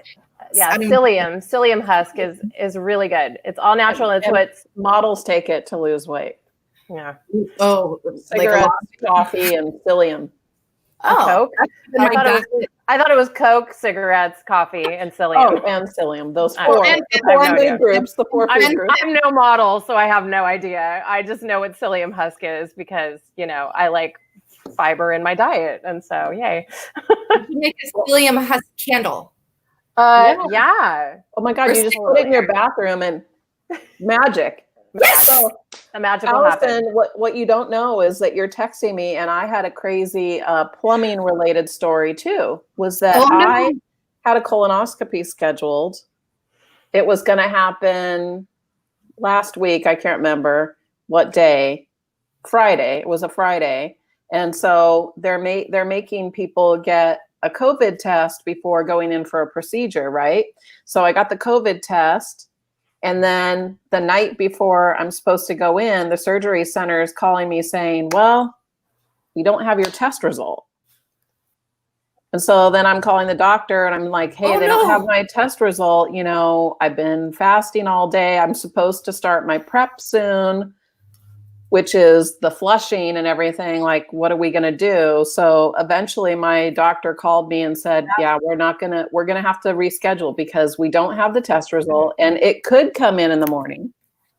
Yeah, psyllium husk is really good. It's all natural. It's what's models take it to lose weight. Yeah. Oh, cigarettes, coffee, and psyllium. Coke. I thought it was Coke, cigarettes, coffee, and psyllium. Oh, and psyllium. Those four. The four food groups. The four food groups. I'm no model, so I have no idea. I just know what psyllium husk is because, I like fiber in my diet. And so, yay. You make a psyllium husk candle. Yeah. Oh my God, you just put it in your bathroom and magic. Yes! So, the magic will happen. What you don't know is that you're texting me, and I had a crazy plumbing related story too. Was that I had a colonoscopy scheduled. It was going to happen last week. I can't remember what day. Friday. It was a Friday, and so they're making people get a COVID test before going in for a procedure, right? So I got the COVID test. And then the night before I'm supposed to go in, the surgery center is calling me saying, well, we don't have your test result. And so then I'm calling the doctor and I'm like, hey, they don't have my test result. I've been fasting all day. I'm supposed to start my prep soon, which is the flushing and everything. Like, what are we going to do? So eventually my doctor called me and said, yeah, we're going to have to reschedule because we don't have the test result and it could come in the morning.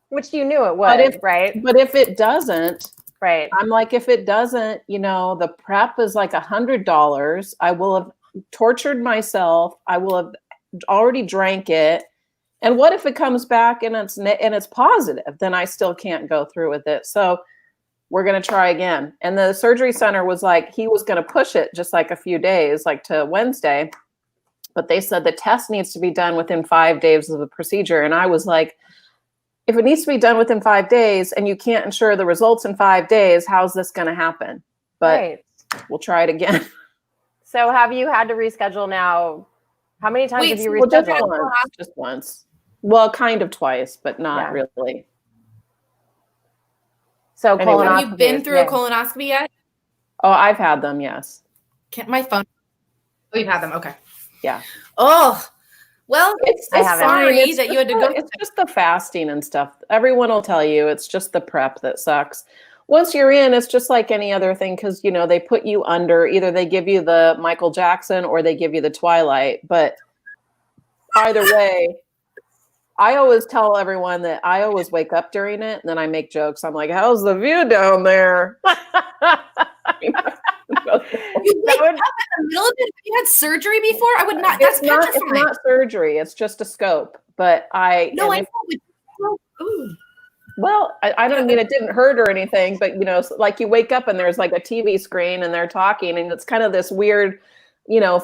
Which you knew it would, right? But if it doesn't, right. I'm like, if it doesn't, the prep is like $100. I will have tortured myself. I will have already drank it. And what if it comes back and it's positive? Then I still can't go through with it. So we're going to try again. And the surgery center was like, he was going to push it just like a few days, like to Wednesday. But they said the test needs to be done within 5 days of the procedure. And I was like, if it needs to be done within 5 days and you can't ensure the results in 5 days, how's this going to happen? But we'll try it again. So have you had to reschedule now? How many times have you rescheduled? Just once. Well, kind of twice, but not really. So anyway, have you been through a colonoscopy yet? Oh, I've had them, yes. Can't my phone? Oh, you've had them. Okay. Yeah. Oh, well, it's sorry that you had to go. It's just the fasting and stuff. Everyone will tell you it's just the prep that sucks. Once you're in, it's just like any other thing because, they put you under. Either they give you the Michael Jackson or they give you the Twilight. But either way, I always tell everyone that I always wake up during it and then I make jokes. I'm like, how's the view down there? You wake up in the middle of it? You had surgery before? I would not. That's petrifying. It's not surgery. It's just a scope. But well, I don't mean it didn't hurt or anything, but like you wake up and there's like a TV screen and they're talking and it's kind of this weird,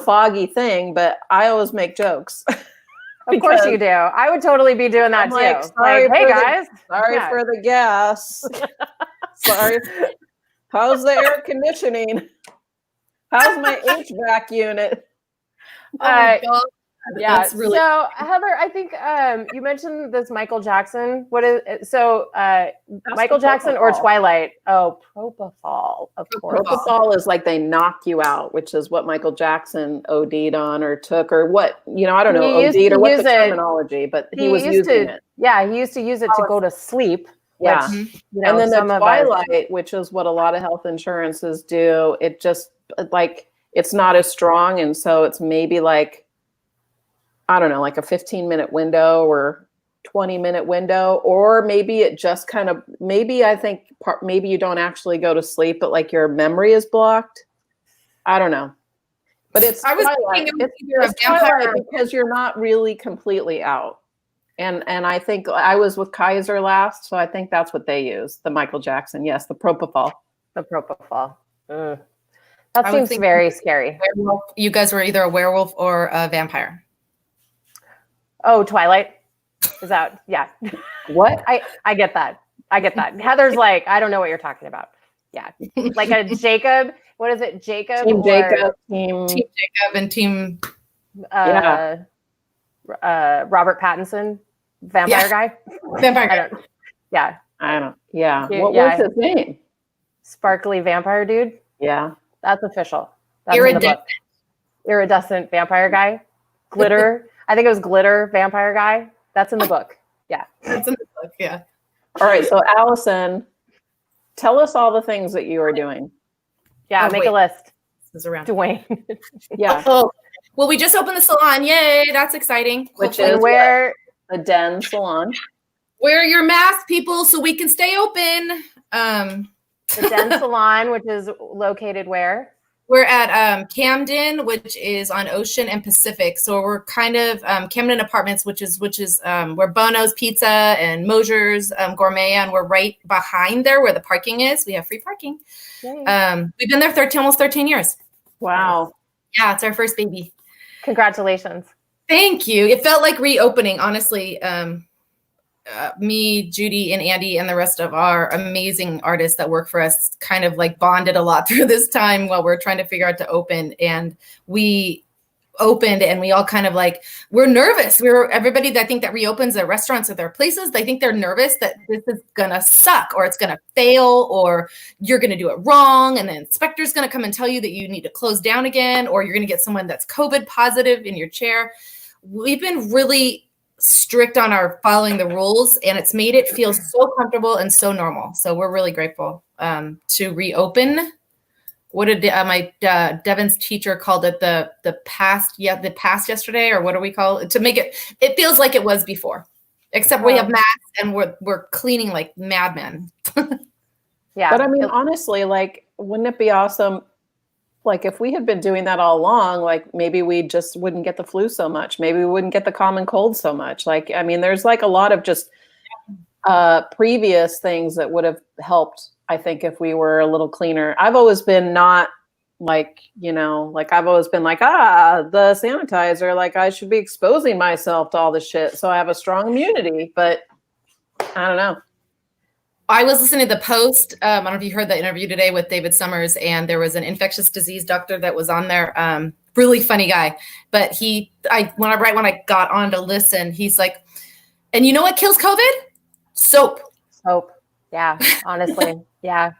foggy thing. But I always make jokes. Of course you do. I would totally be doing that too. Sorry, hey guys. Sorry for the gas. Sorry. How's the air conditioning? How's my HVAC unit? Oh my God. Yeah. Really so Heather, I think you mentioned this Michael Jackson. What is it? So Michael Jackson or Twilight? Oh, propofol. Of course. Propofol is like they knock you out, which is what Michael Jackson OD'd on or took or what, I don't know, OD'd or what's the terminology, but he was using it. Yeah, he used to use it to go to sleep. Yeah. Which, and then the Twilight, which is what a lot of health insurances do, it just like, it's not as strong. And so it's maybe like, I don't know, like a 15-minute window or 20-minute window, or maybe it just kind of, maybe you don't actually go to sleep, but like your memory is blocked. I don't know. But it's Twilight. It's Twilight because you're not really completely out. And I think I was with Kaiser last, so I think that's what they use. The Michael Jackson. Yes, the propofol. The propofol. That seems very scary. You guys were either a werewolf or a vampire. Oh, Twilight. Is that, yeah. What? I get that. I get that. Heather's like, I don't know what you're talking about. Yeah. Like a Jacob. What is it? Jacob? Team or, Jacob. Team Jacob and Team. Robert Pattinson, vampire guy. Vampire I guy. don't. Yeah. I don't. Yeah. Yeah, What yeah. was his name? Sparkly vampire dude. Yeah. That's official. That's in the book. Iridescent. Iridescent vampire guy. Glitter. I think it was glitter vampire guy. That's in the book. Yeah. It's in the book. Yeah. All right. So Allison, tell us all the things that you are doing. Yeah. Oh, Make wait. a list. This is around. Dwayne. Yeah. Oh, well, we just opened the salon. Yay. That's exciting. Which Hopefully is where the Den Salon. wear your mask, people, so we can stay open. the Den Salon, which is located where? We're at Camden, which is on Ocean and Pacific. So we're kind of Camden Apartments, which is where Bono's Pizza and Mosier's Gourmet, and we're right behind there where the parking is. We have free parking. We've been there almost 13 years. Wow. Yeah, it's our first baby. Congratulations. Thank you. It felt like reopening, honestly. Me, Judy, and Andy, and the rest of our amazing artists that work for us kind of like bonded a lot through this time while we're trying to figure out to open. And we opened and we all kind of like, we're nervous. Everybody that think that reopens their restaurants or their places, they think they're nervous that this is gonna suck or it's gonna fail or you're gonna do it wrong. And the inspector's gonna come and tell you that you need to close down again, or you're gonna get someone that's COVID positive in your chair. We've been really strict on our following the rules, and it's made it feel so comfortable and so normal. So we're really grateful to reopen. What did Devin's teacher called it? The past yesterday, or what do we call it? To make it feels like it was before, except we have masks and we're cleaning like madmen. Yeah. But I mean, honestly, like, wouldn't it be awesome? Like, if we had been doing that all along, like, maybe we just wouldn't get the flu so much. Maybe we wouldn't get the common cold so much. Like, I mean, there's like a lot of just previous things that would have helped, I think, if we were a little cleaner. I've always been not like, like I've always been like, the sanitizer, like I should be exposing myself to all this shit so I have a strong immunity. But I don't know. I was listening to the Post. I don't know if you heard the interview today with David Summers, and there was an infectious disease doctor that was on there. Really funny guy. But when I got on to listen, he's like, and you know what kills COVID? Soap. Soap. Yeah, honestly. Yeah.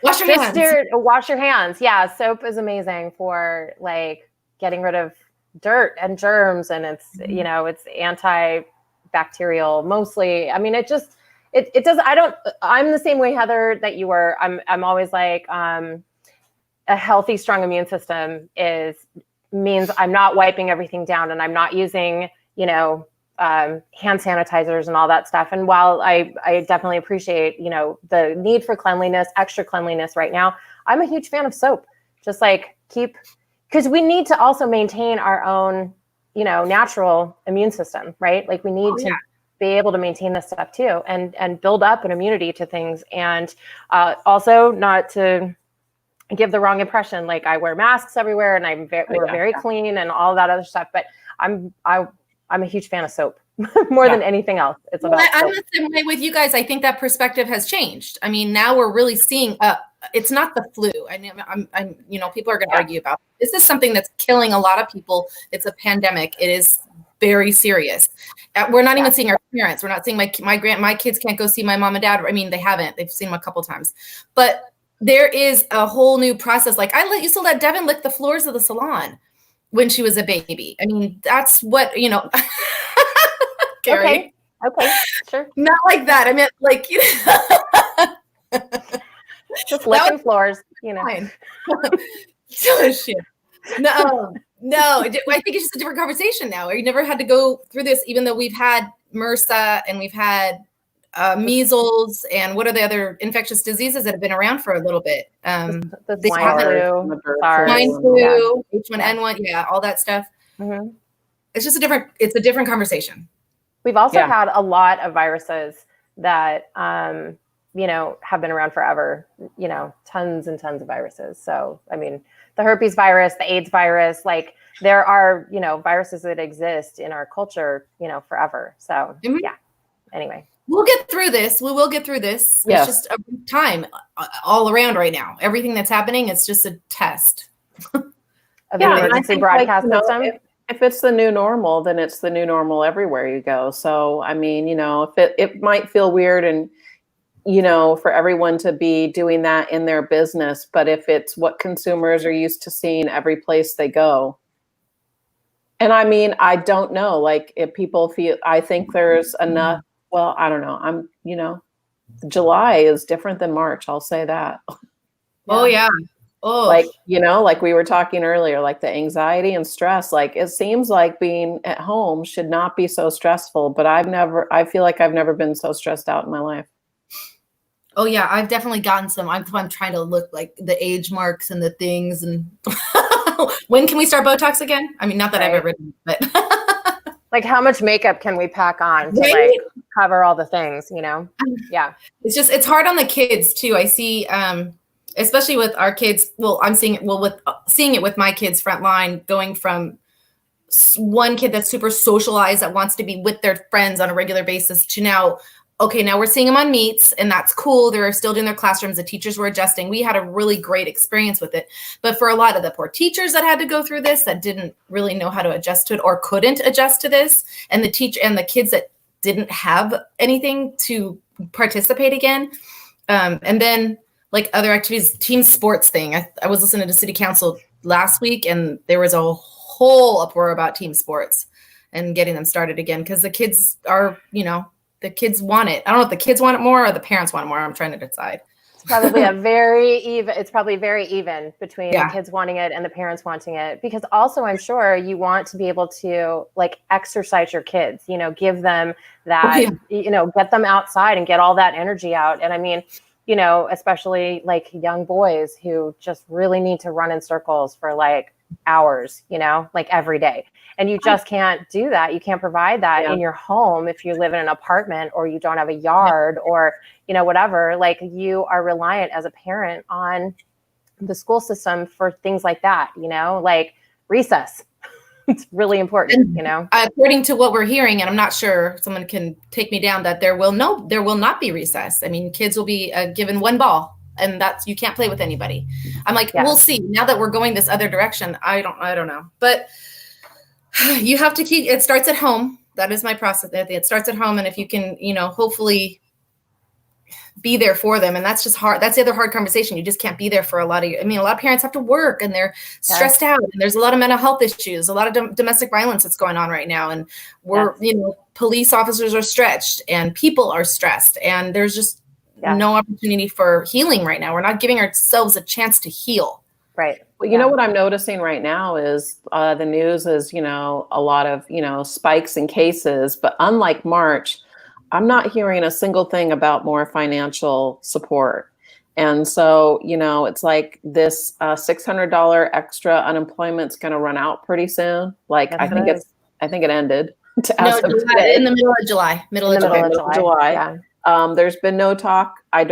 Wash your hands. Wash your hands. Yeah, soap is amazing for like getting rid of dirt and germs, and it's it's antibacterial mostly. I mean, it does. I'm the same way, Heather, that you were. I'm always like a healthy, strong immune system means I'm not wiping everything down and I'm not using hand sanitizers and all that stuff. And while I definitely appreciate, the need for cleanliness, extra cleanliness right now, I'm a huge fan of soap. Just like because we need to also maintain our own, natural immune system, right? Like we need to be able to maintain this stuff too and build up an immunity to things. And also not to give the wrong impression, like I wear masks everywhere and we're very clean and all that other stuff. But I'm a huge fan of soap more than anything else. It's about I'm the same way with you guys. I think that perspective has changed. I mean, now we're really seeing it's not the flu. I'm people are going to argue about it. This is something that's killing a lot of people. It's a pandemic. It is very serious. We're not even seeing our parents. We're not seeing my kids can't go see my mom and dad. I mean, they haven't. They've seen them a couple times. But there is a whole new process. Like I used to let Devin lick the floors of the salon when she was a baby. I mean, that's what, Keri. Okay, sure. Not like that. I meant like, just licking floors, fine. Oh, shit. No. I think it's just a different conversation now. We never had to go through this, even though we've had MRSA and we've had measles and what are the other infectious diseases that have been around for a little bit? The swine flu, H1N1, all that stuff. Mm-hmm. It's just a different conversation. We've also had a lot of viruses that have been around forever, tons and tons of viruses. So, I mean, the herpes virus, the AIDS virus, like there are, viruses that exist in our culture, forever. So yeah, anyway. We'll get through this. We will get through this. Yes. It's just a time all around right now. Everything that's happening, it's just a test. Of the emergency broadcast system. If it's the new normal, then it's the new normal everywhere you go. So, I mean, if it might feel weird and, for everyone to be doing that in their business, but if it's what consumers are used to seeing every place they go. And I mean, I don't know, like if people feel, I think there's enough, well, I don't know. July is different than March. I'll say that. Oh yeah. Oh, like, like we were talking earlier, like the anxiety and stress, like it seems like being at home should not be so stressful, but I feel like I've never been so stressed out in my life. Oh yeah. I've definitely gotten some, I'm trying to look like the age marks and the things. And when can we start Botox again? I mean, not that I've ever done, but like how much makeup can we pack on to like cover all the things, Yeah. It's hard on the kids too. I see, especially with our kids. Well, I'm seeing it with my kids front line, going from one kid that's super socialized that wants to be with their friends on a regular basis to now we're seeing them on meets, and that's cool. They're still doing their classrooms. The teachers were adjusting. We had a really great experience with it. But for a lot of the poor teachers that had to go through this, that didn't really know how to adjust to it or couldn't adjust to this, and the kids that didn't have anything to participate again, and then like other activities, team sports thing. I was listening to city council last week, and there was a whole uproar about team sports and getting them started again, because the kids are, the kids want it. I don't know if the kids want it more or the parents want it more. I'm trying to decide. It's probably very even between the kids wanting it and the parents wanting it, because also I'm sure you want to be able to like exercise your kids, give them that, get them outside and get all that energy out. And I mean, especially like young boys who just really need to run in circles for like hours, like every day. And you just can't do that. You can't provide that in your home if you live in an apartment or you don't have a yard or, whatever. Like you are reliant as a parent on the school system for things like that, like recess. It's really important, According to what we're hearing, and I'm not sure, someone can take me down, that there will not be recess. I mean, kids will be given one ball, and that's, you can't play with anybody. I'm like, we'll see. Now that we're going this other direction, I don't know. But you have to keep, it starts at home. That is my process. It starts at home. And if you can, hopefully be there for them. And that's just hard. That's the other hard conversation. You just can't be there for a lot of parents have to work and they're stressed out. And there's a lot of mental health issues, a lot of domestic violence that's going on right now. And we're, police officers are stretched and people are stressed, and there's just no opportunity for healing right now. We're not giving ourselves a chance to heal. Right. Well, you know what I'm noticing right now is the news is, a lot of, spikes in cases, but unlike March, I'm not hearing a single thing about more financial support. And so, it's like this $600 extra unemployment's going to run out pretty soon. Like, I think it ended. In the middle of July. Middle of July. Yeah. There's been no talk. I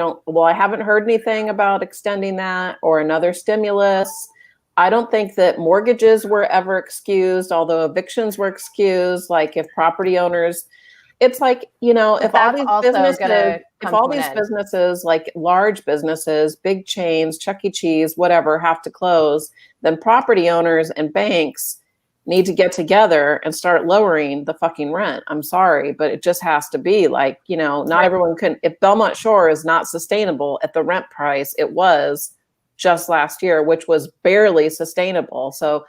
haven't heard anything about extending that or another stimulus. I don't think that mortgages were ever excused, although evictions were excused. Like if property owners, it's like, if all these businesses, like large businesses, big chains, Chuck E. Cheese, whatever, have to close, then property owners and banks need to get together and start lowering the fucking rent. I'm sorry, but it just has to be like, not everyone can. If Belmont Shore is not sustainable at the rent price it was just last year, which was barely sustainable. So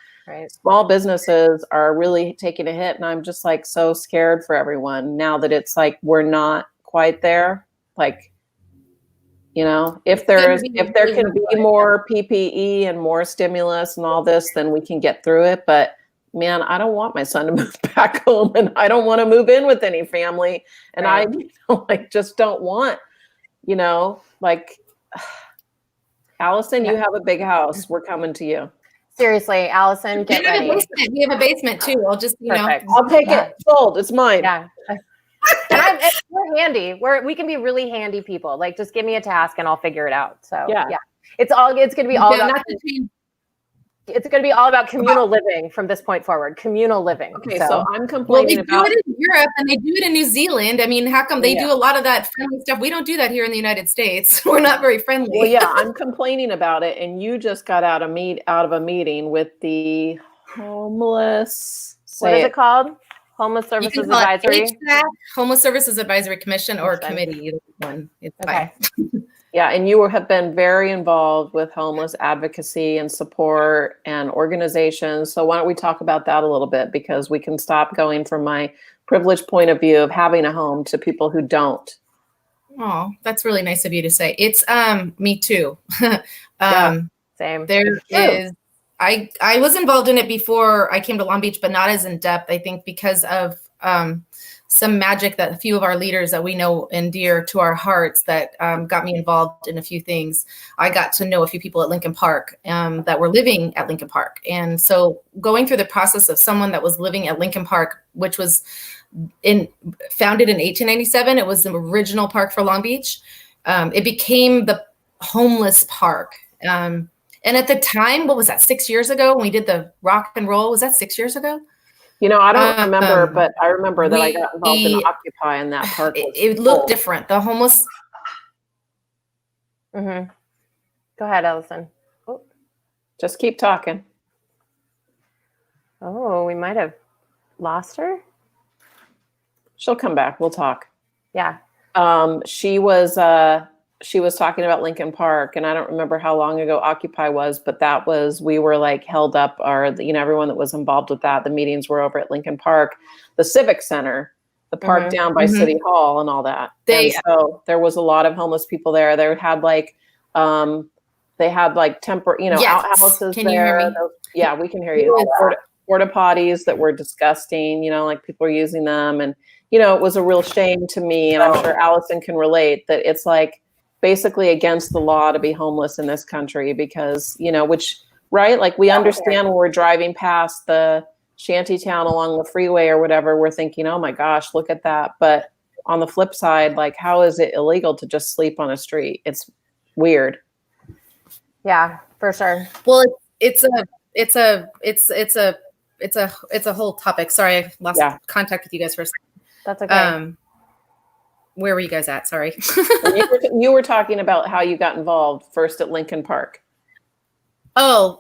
small businesses are really taking a hit. And I'm just like so scared for everyone now that it's like, we're not quite there. Like, if there can be more PPE and more stimulus and all this, then we can get through it. But man, I don't want my son to move back home, and I don't want to move in with any family. And I just don't want, Allison, you have a big house. We're coming to you. Seriously, Allison, get ready. We have a basement too. I'll just, I'll take it. Sold. It's mine. Yeah. we're handy. We can be really handy people. Like, just give me a task and I'll figure it out. So Yeah. it's going to be all about. It's going to be all about communal living from this point forward. Communal living. Okay, so I'm Well, complaining they about. do it in Europe and they do it in New Zealand. I mean, how come they do a lot of that friendly stuff? We don't do that here in the United States. We're not very friendly. Well, yeah, I'm complaining about it, and you just got out of a meeting with the homeless. What is it called? Homeless You Services can call it Advisory. HSAC, Homeless Services Advisory Commission, or Commission. committee. Either one. It's Okay. fine. Yeah, and you have been very involved with homeless advocacy and support and organizations. So why don't we talk about that a little bit, because we can stop going from my privileged point of view of having a home to people who don't. Oh, that's really nice of you to say. It's me too. Same. There is. I was involved in it before I came to Long Beach, but not as in depth. I think because of some magic that a few of our leaders that we know and dear to our hearts that got me involved in a few things. I got to know a few people at Lincoln Park that were living at Lincoln Park. And so going through the process of someone that was living at Lincoln Park, which was founded in 1897, it was the original park for Long Beach. It became the homeless park. And at the time, what was that, 6 years ago when we did the rock and roll? Was that 6 years ago? You know, I don't remember, but I remember that I got involved in Occupy in that park. It looked different. The homeless. Mm-hmm. Go ahead, Allison. Oh. Just keep talking. Oh, we might have lost her. She'll come back. We'll talk. Yeah. She was talking about Lincoln Park, and I don't remember how long ago Occupy was, but we were like held up, everyone that was involved with that. The meetings were over at Lincoln Park, the Civic Center, the park down by City Hall and all that. So there was a lot of homeless people there. They had temporary, outhouses Can there. you hear me? Yeah, we can hear you. Porta potties that were disgusting, like people were using them. And, it was a real shame to me. And I'm sure Allison can relate that it's like, basically against the law to be homeless in this country because, like we understand when we're driving past the shanty town along the freeway or whatever, we're thinking, oh my gosh, look at that. But on the flip side, like, how is it illegal to just sleep on a street? It's weird. Yeah, for sure. Well, it's a whole topic. Sorry, I lost contact with you guys for a second. That's okay. Where were you guys at? Sorry. You were talking about how you got involved first at Lincoln Park. Oh,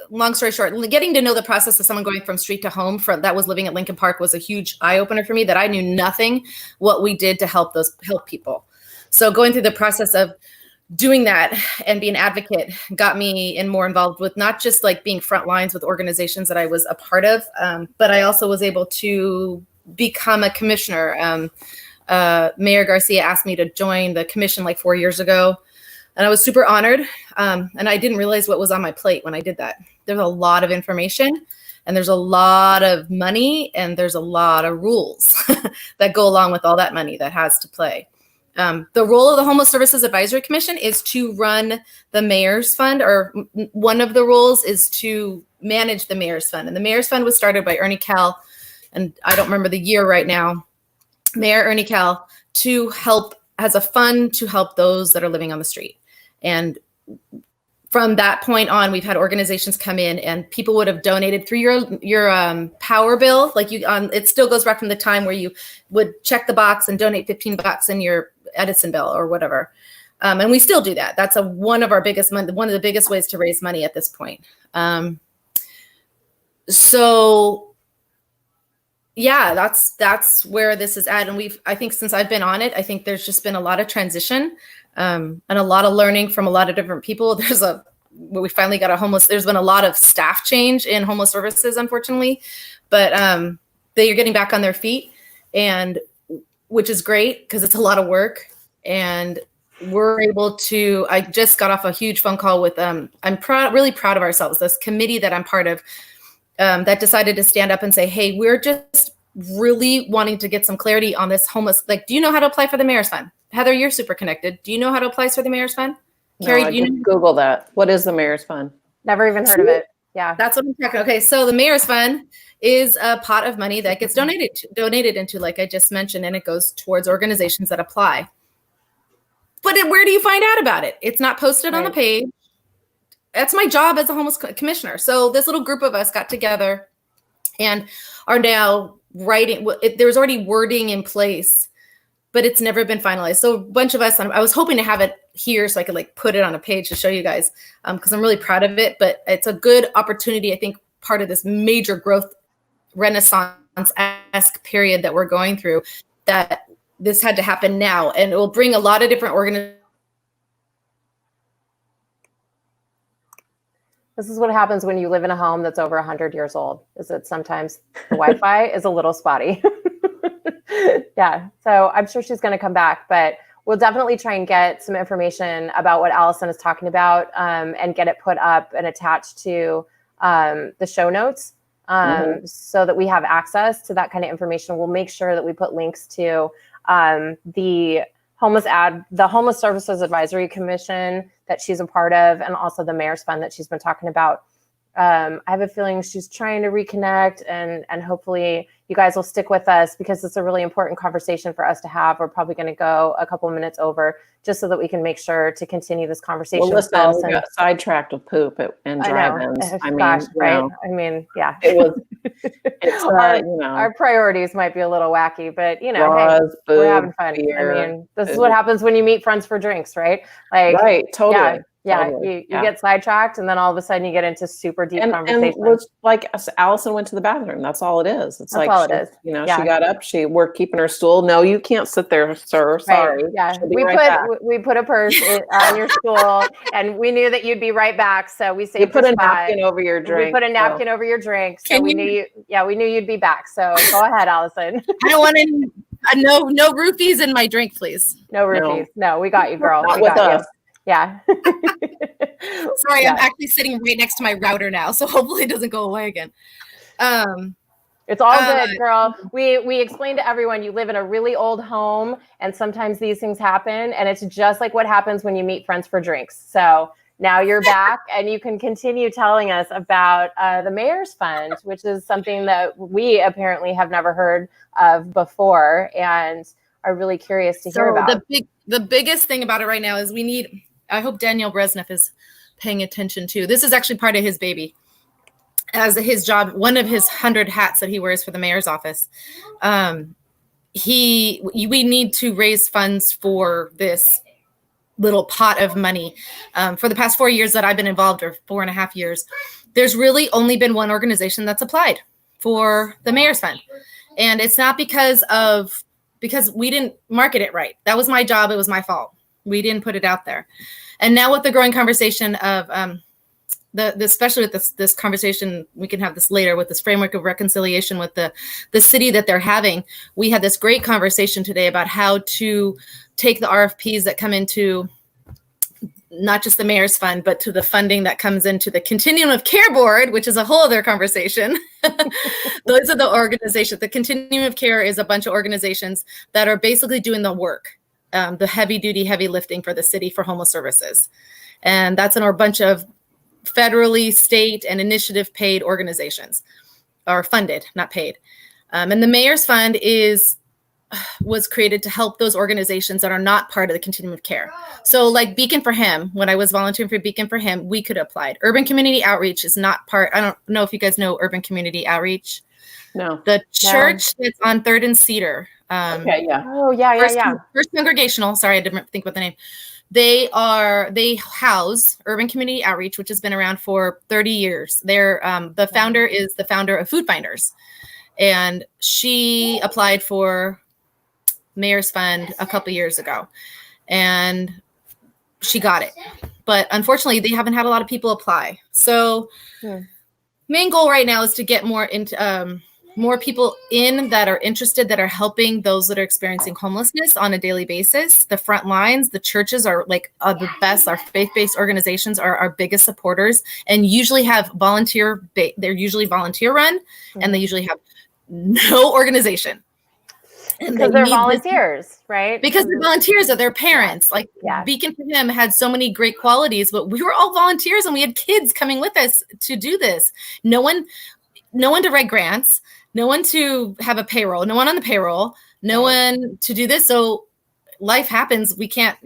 long story short, getting to know the process of someone going from street to home that was living at Lincoln Park was a huge eye opener for me that I knew nothing what we did to help people. So going through the process of doing that and being an advocate got me more involved with not just like being front lines with organizations that I was a part of, but I also was able to become a commissioner. Mayor Garcia asked me to join the commission like 4 years ago, and I was super honored. And I didn't realize what was on my plate when I did that. There's a lot of information, and there's a lot of money, and there's a lot of rules that go along with all that money that has to play. The role of the Homeless Services Advisory Commission is to run the Mayor's Fund, or one of the roles is to manage the Mayor's Fund. And the Mayor's Fund was started by Ernie Kell, and I don't remember the year right now, Mayor Ernie Kell, as a fund to help those that are living on the street. And from that point on, we've had organizations come in and people would have donated through your power bill. Like it still goes back from the time where you would check the box and donate $15 in your Edison bill or whatever. And we still do that. That's one of the biggest ways to raise money at this point. So yeah, that's where this is at. And I think since I've been on it, I think there's just been a lot of transition and a lot of learning from a lot of different people. We finally got there's been a lot of staff change in homeless services, unfortunately, but they are getting back on their feet, and which is great because it's a lot of work. And we're able to, I just got off a huge phone call with, I'm really proud of ourselves, this committee that I'm part of, that decided to stand up and say, hey, we're just really wanting to get some clarity on this homeless. Like, do you know how to apply for the Mayor's Fund? Heather, you're super connected. Do you know how to apply for the Mayor's Fund? Keri, do you know? Google that. What is the Mayor's Fund? Never even heard of it. Yeah. That's what I'm talking. Okay. So the Mayor's Fund is a pot of money that gets donated into, like I just mentioned, and it goes towards organizations that apply. But where do you find out about it? It's not posted on the page. That's my job as a homeless commissioner. So this little group of us got together and are now writing. There's already wording in place, but it's never been finalized. So a bunch of us, I was hoping to have it here so I could like put it on a page to show you guys, because I'm really proud of it. But it's a good opportunity, I think, part of this major growth Renaissance-esque period that we're going through, that this had to happen now. And it will bring a lot of different organizations. This is what happens when you live in a home that's over 100 years old, is that sometimes the Wi-Fi is a little spotty. Yeah, so I'm sure she's going to come back, but we'll definitely try and get some information about what Allison is talking about, and get it put up and attached to the show notes, so that we have access to that kind of information. We'll make sure that we put links to the Homeless Services Advisory Commission that she's a part of, and also the Mayor's Fund that she's been talking about. I have a feeling she's trying to reconnect, and hopefully you guys will stick with us, because it's a really important conversation for us to have. We're probably going to go a couple of minutes over, just so that we can make sure to continue this conversation. Well, listen, we got sidetracked with poop and drive-ins. Right? I mean, yeah. It was. Our priorities might be a little wacky, but draws, hey, we're having fun. Beer, I mean, this is what happens when you meet friends for drinks, right? Like, right, totally. Yeah, you get sidetracked, and then all of a sudden you get into super deep conversations. And like Allison went to the bathroom. That's all it is. It's that's all it is. She got up. We're keeping her stool. No, you can't sit there, sir. Sorry. Right. Yeah, we put a purse on your stool, and we knew that you'd be right back. So we saved. You put a napkin over your drink. We put a napkin over your drink. So we knew you. Yeah, we knew you'd be back. So go ahead, Allison. I don't want any. No roofies in my drink, please. No roofies. No, we got you, girl. Not with us. Yeah. Sorry, I'm actually sitting right next to my router now, so hopefully it doesn't go away again. It's all good, girl. We explained to everyone you live in a really old home, and sometimes these things happen, and it's just like what happens when you meet friends for drinks. So now you're back, and you can continue telling us about the Mayor's Fund, which is something that we apparently have never heard of before, and are really curious to hear about. The biggest thing about it right now is I hope Daniel Brezhnev is paying attention too. This is actually part of his baby. As his job, one of his 100 hats that he wears for the mayor's office. We need to raise funds for this little pot of money. For the past 4 years that I've been involved, or 4.5 years, there's really only been one organization that's applied for the Mayor's Fund. And it's not because we didn't market it right. That was my job. It was my fault. We didn't put it out there. And now with the growing conversation of especially with this conversation, we can have this later with this framework of reconciliation with the city that they're having. We had this great conversation today about how to take the RFPs that come into not just the Mayor's Fund, but to the funding that comes into the Continuum of Care Board, which is a whole other conversation. Those are the organizations. The Continuum of Care is a bunch of organizations that are basically doing the work, the heavy lifting for the city for homeless services. And that's in a bunch of federally, state, and initiative paid organizations, or funded, not paid. And the Mayor's Fund was created to help those organizations that are not part of the Continuum of Care. So like Beacon for Him, when I was volunteering for Beacon for Him, we could apply. Urban Community Outreach is not part. I don't know if you guys know Urban Community Outreach. No. The church that's on 3rd and Cedar. Okay, yeah. Oh, yeah. First Congregational. Sorry, I didn't think about the name. They house Urban Community Outreach, which has been around for 30 years. They're the founder is the founder of Food Finders, and she applied for Mayor's Fund a couple years ago, and she got it. But unfortunately, they haven't had a lot of people apply. So, main goal right now is to get more into more people in that are interested, that are helping those that are experiencing homelessness on a daily basis. The front lines, the churches are the best. Our faith-based organizations are our biggest supporters, and usually have they're usually volunteer run, and they usually have no organization. Because they're volunteers, right? Because the volunteers are their parents. Beacon for Him had so many great qualities, but we were all volunteers, and we had kids coming with us to do this. no one to write grants, no one to have a payroll, no one on the payroll, no one to do this. So life happens. We can't,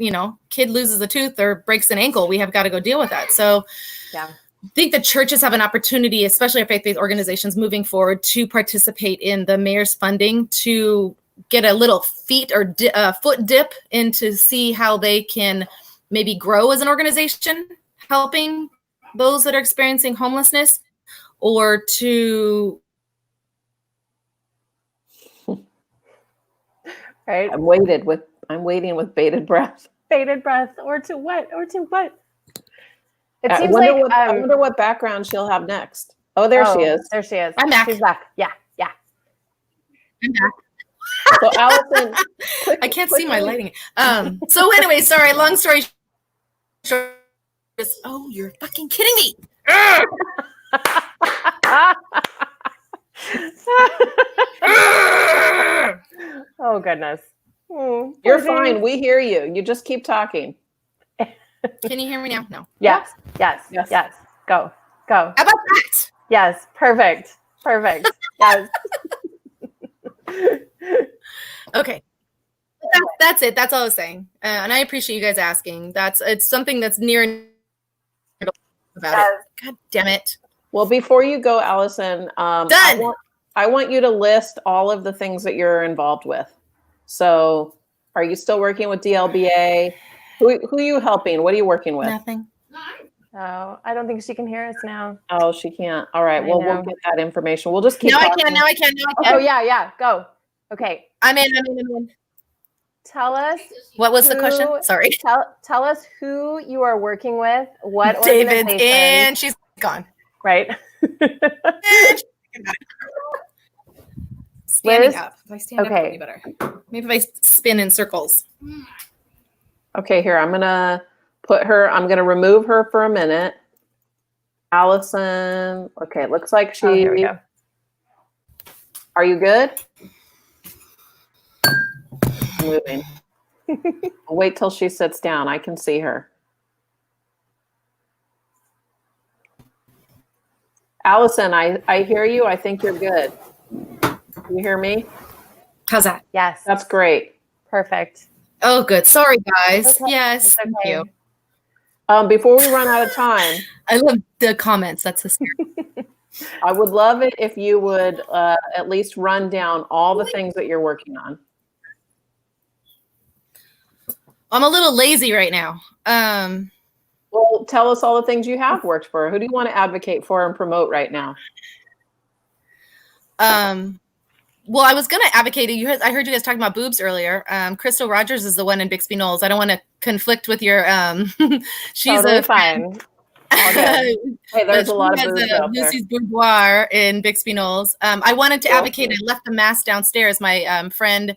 kid loses a tooth or breaks an ankle. We have got to go deal with that. So I think the churches have an opportunity, especially our faith-based organizations moving forward, to participate in the mayor's funding to get a little foot dip in to see how they can maybe grow as an organization, helping those that are experiencing homelessness, or to... Right. I'm waiting with bated breath. Bated breath, or to what? It I seems wonder like I wonder what background she'll have next. Oh, there she is. There she is. I'm back. She's back. Yeah. I'm back. So Allison, I can't see my lighting. So anyway, sorry, long story short. Oh, you're fucking kidding me. Oh, goodness. You're fine. We hear you. You just keep talking. Can you hear me now? No. Yes. Go. How about that? Yes. Perfect. Yes. Okay. That's it. That's all I was saying. And I appreciate you guys asking. It's something that's near and about it. God damn it. Well, before you go, Allison, Done. I want you to list all of the things that you're involved with. So are you still working with DLBA? Who are you helping? What are you working with? Nothing. Oh, I don't think she can hear us now. Oh, she can't. All right. I Well, know. we'll get that information. We'll just keep Now talking. I can. Oh, yeah. Go. Okay. I'm in. Tell us. What was the question? Sorry. Tell us who you are working with. What David, organization? and she's gone. Right. Standing Liz? up. If I stand up, it'll be better. Maybe if I spin in circles. Okay, here, I'm going to remove her for a minute. Allison. Okay, it looks like Here we go. Are you good? I'm moving. I'll wait till she sits down. I can see her. Allison, I hear you. I think you're good. You hear me? How's that? Yes. That's great. Perfect. Oh, good. Sorry, guys. Okay. Yes. It's Thank okay. you. Before we run out of time, I love the comments. That's hysterical. I would love it if you would at least run down all the things that you're working on. I'm a little lazy right now. Well, tell us all the things you have worked for. Who do you want to advocate for and promote right now? Well, I was going to advocate. I heard you guys talking about boobs earlier. Crystal Rogers is the one in Bixby Knolls. I don't want to conflict with your. She's totally fine. Hey, there's a lot of boobs out there. Lucy's Boudoir in Bixby Knolls. I wanted to advocate. I left the mask downstairs. My friend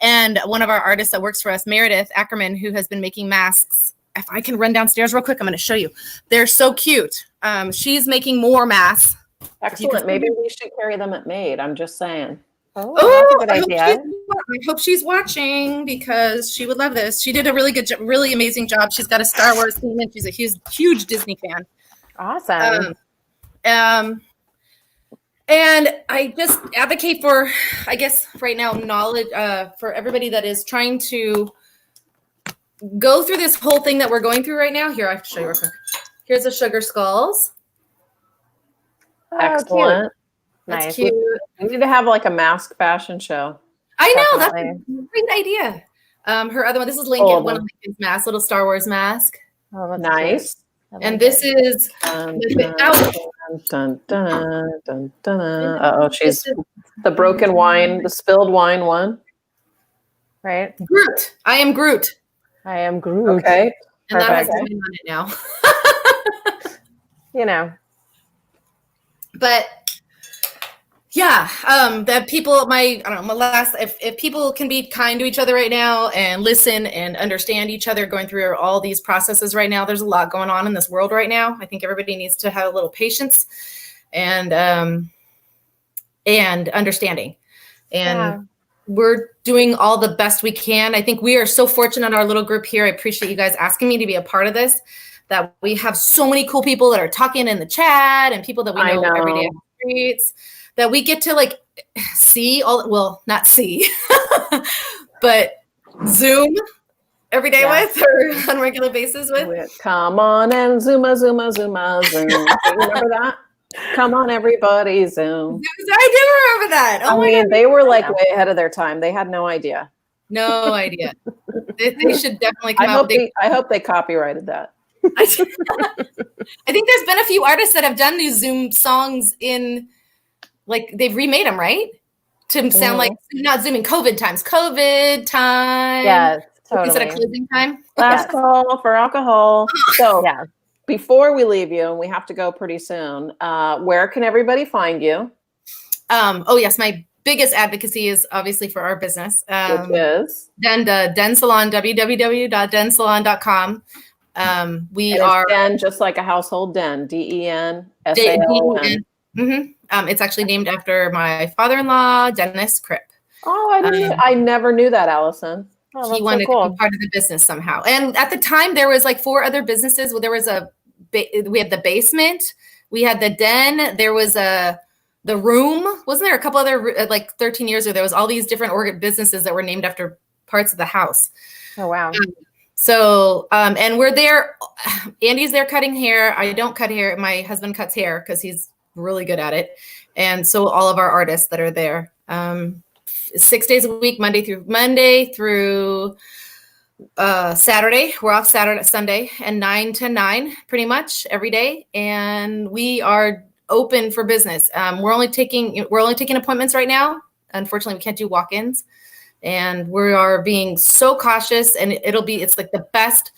and one of our artists that works for us, Meredith Ackerman, who has been making masks. If I can run downstairs real quick, I'm going to show you. They're so cute. She's making more masks. Excellent. Maybe we should carry them at Maid. I'm just saying. Oh, that's a good idea. I hope she's watching because she would love this. She did a really good job, really amazing job. She's got a Star Wars theme and she's a huge Disney fan. Awesome. And I just advocate for, I guess right now, knowledge for everybody that is trying to go through this whole thing that we're going through right now. Here, I have to show you real quick. Here's the sugar skulls. Excellent. Nice. That's cute. We need to have like a mask fashion show. I know. Definitely. That's a great idea. Her other one, this is Lincoln, one of Lincoln's masks, little Star Wars mask. Oh, that's Nice. And this is she's the broken wine, the spilled wine one. right. Groot. I am Groot. I am Groot. Okay. And that has Perfect. name on it now. You know. But yeah, that people, if people can be kind to each other right now and listen and understand each other going through all these processes right now, there's a lot going on in this world right now. I think everybody needs to have a little patience and understanding. And we're doing all the best we can. I think we are so fortunate in our little group here. I appreciate you guys asking me to be a part of this, that we have so many cool people that are talking in the chat and people that we know every day on the streets. that we get to like see all, well, not see, but Zoom every day with, or on a regular basis with. Come on and Zooma, Zoom. Do you remember that? Come on, everybody, Zoom. I do remember that. Oh my God. They were like way ahead of their time. They had no idea. No idea. They should definitely come out. I hope they copyrighted that. I think there's been a few artists that have done these Zoom songs in, like, they've remade them, right? To sound like, not Zoom in COVID times. COVID time. Yes, totally. Instead of closing time. Last call for alcohol. So before we leave you, and we have to go pretty soon, where can everybody find you? Oh, yes. My biggest advocacy is obviously for our business. Which is? Den Salon, www.densalon.com. We are Den, just like a household den, DENSALON. It's actually named after my father-in-law, Dennis Kripp. Oh, I never knew that, Allison. Oh, he wanted to be part of the business somehow. And at the time, there was like 4 other businesses. Well, there was we had the basement, we had the den, there was the room. Wasn't there a couple other, like 13 years ago, there was all these different businesses that were named after parts of the house. Oh, wow. So, and we're there. Andy's there cutting hair. I don't cut hair. My husband cuts hair because he's really good at it. And so all of our artists that are there, 6 days a week, Monday through Saturday. We're off Sunday, and 9 to 9 pretty much every day. And we are open for business. We're only taking appointments right now. Unfortunately, we can't do walk-ins, and we are being so cautious, and it's like the best.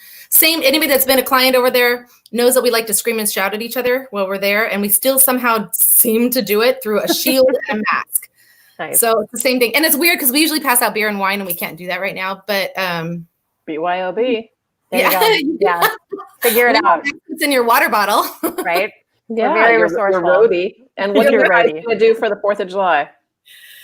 Anybody that's been a client over there knows that we like to scream and shout at each other while we're there, and we still somehow seem to do it through a shield and a mask. Nice. So it's the same thing. And it's weird because we usually pass out beer and wine, and we can't do that right now. But BYOB. Yeah. Figure it out. It's in your water bottle. Right? Yeah, We're very your resourceful. roadie. And what are you guys roadie. going to do for the 4th of July?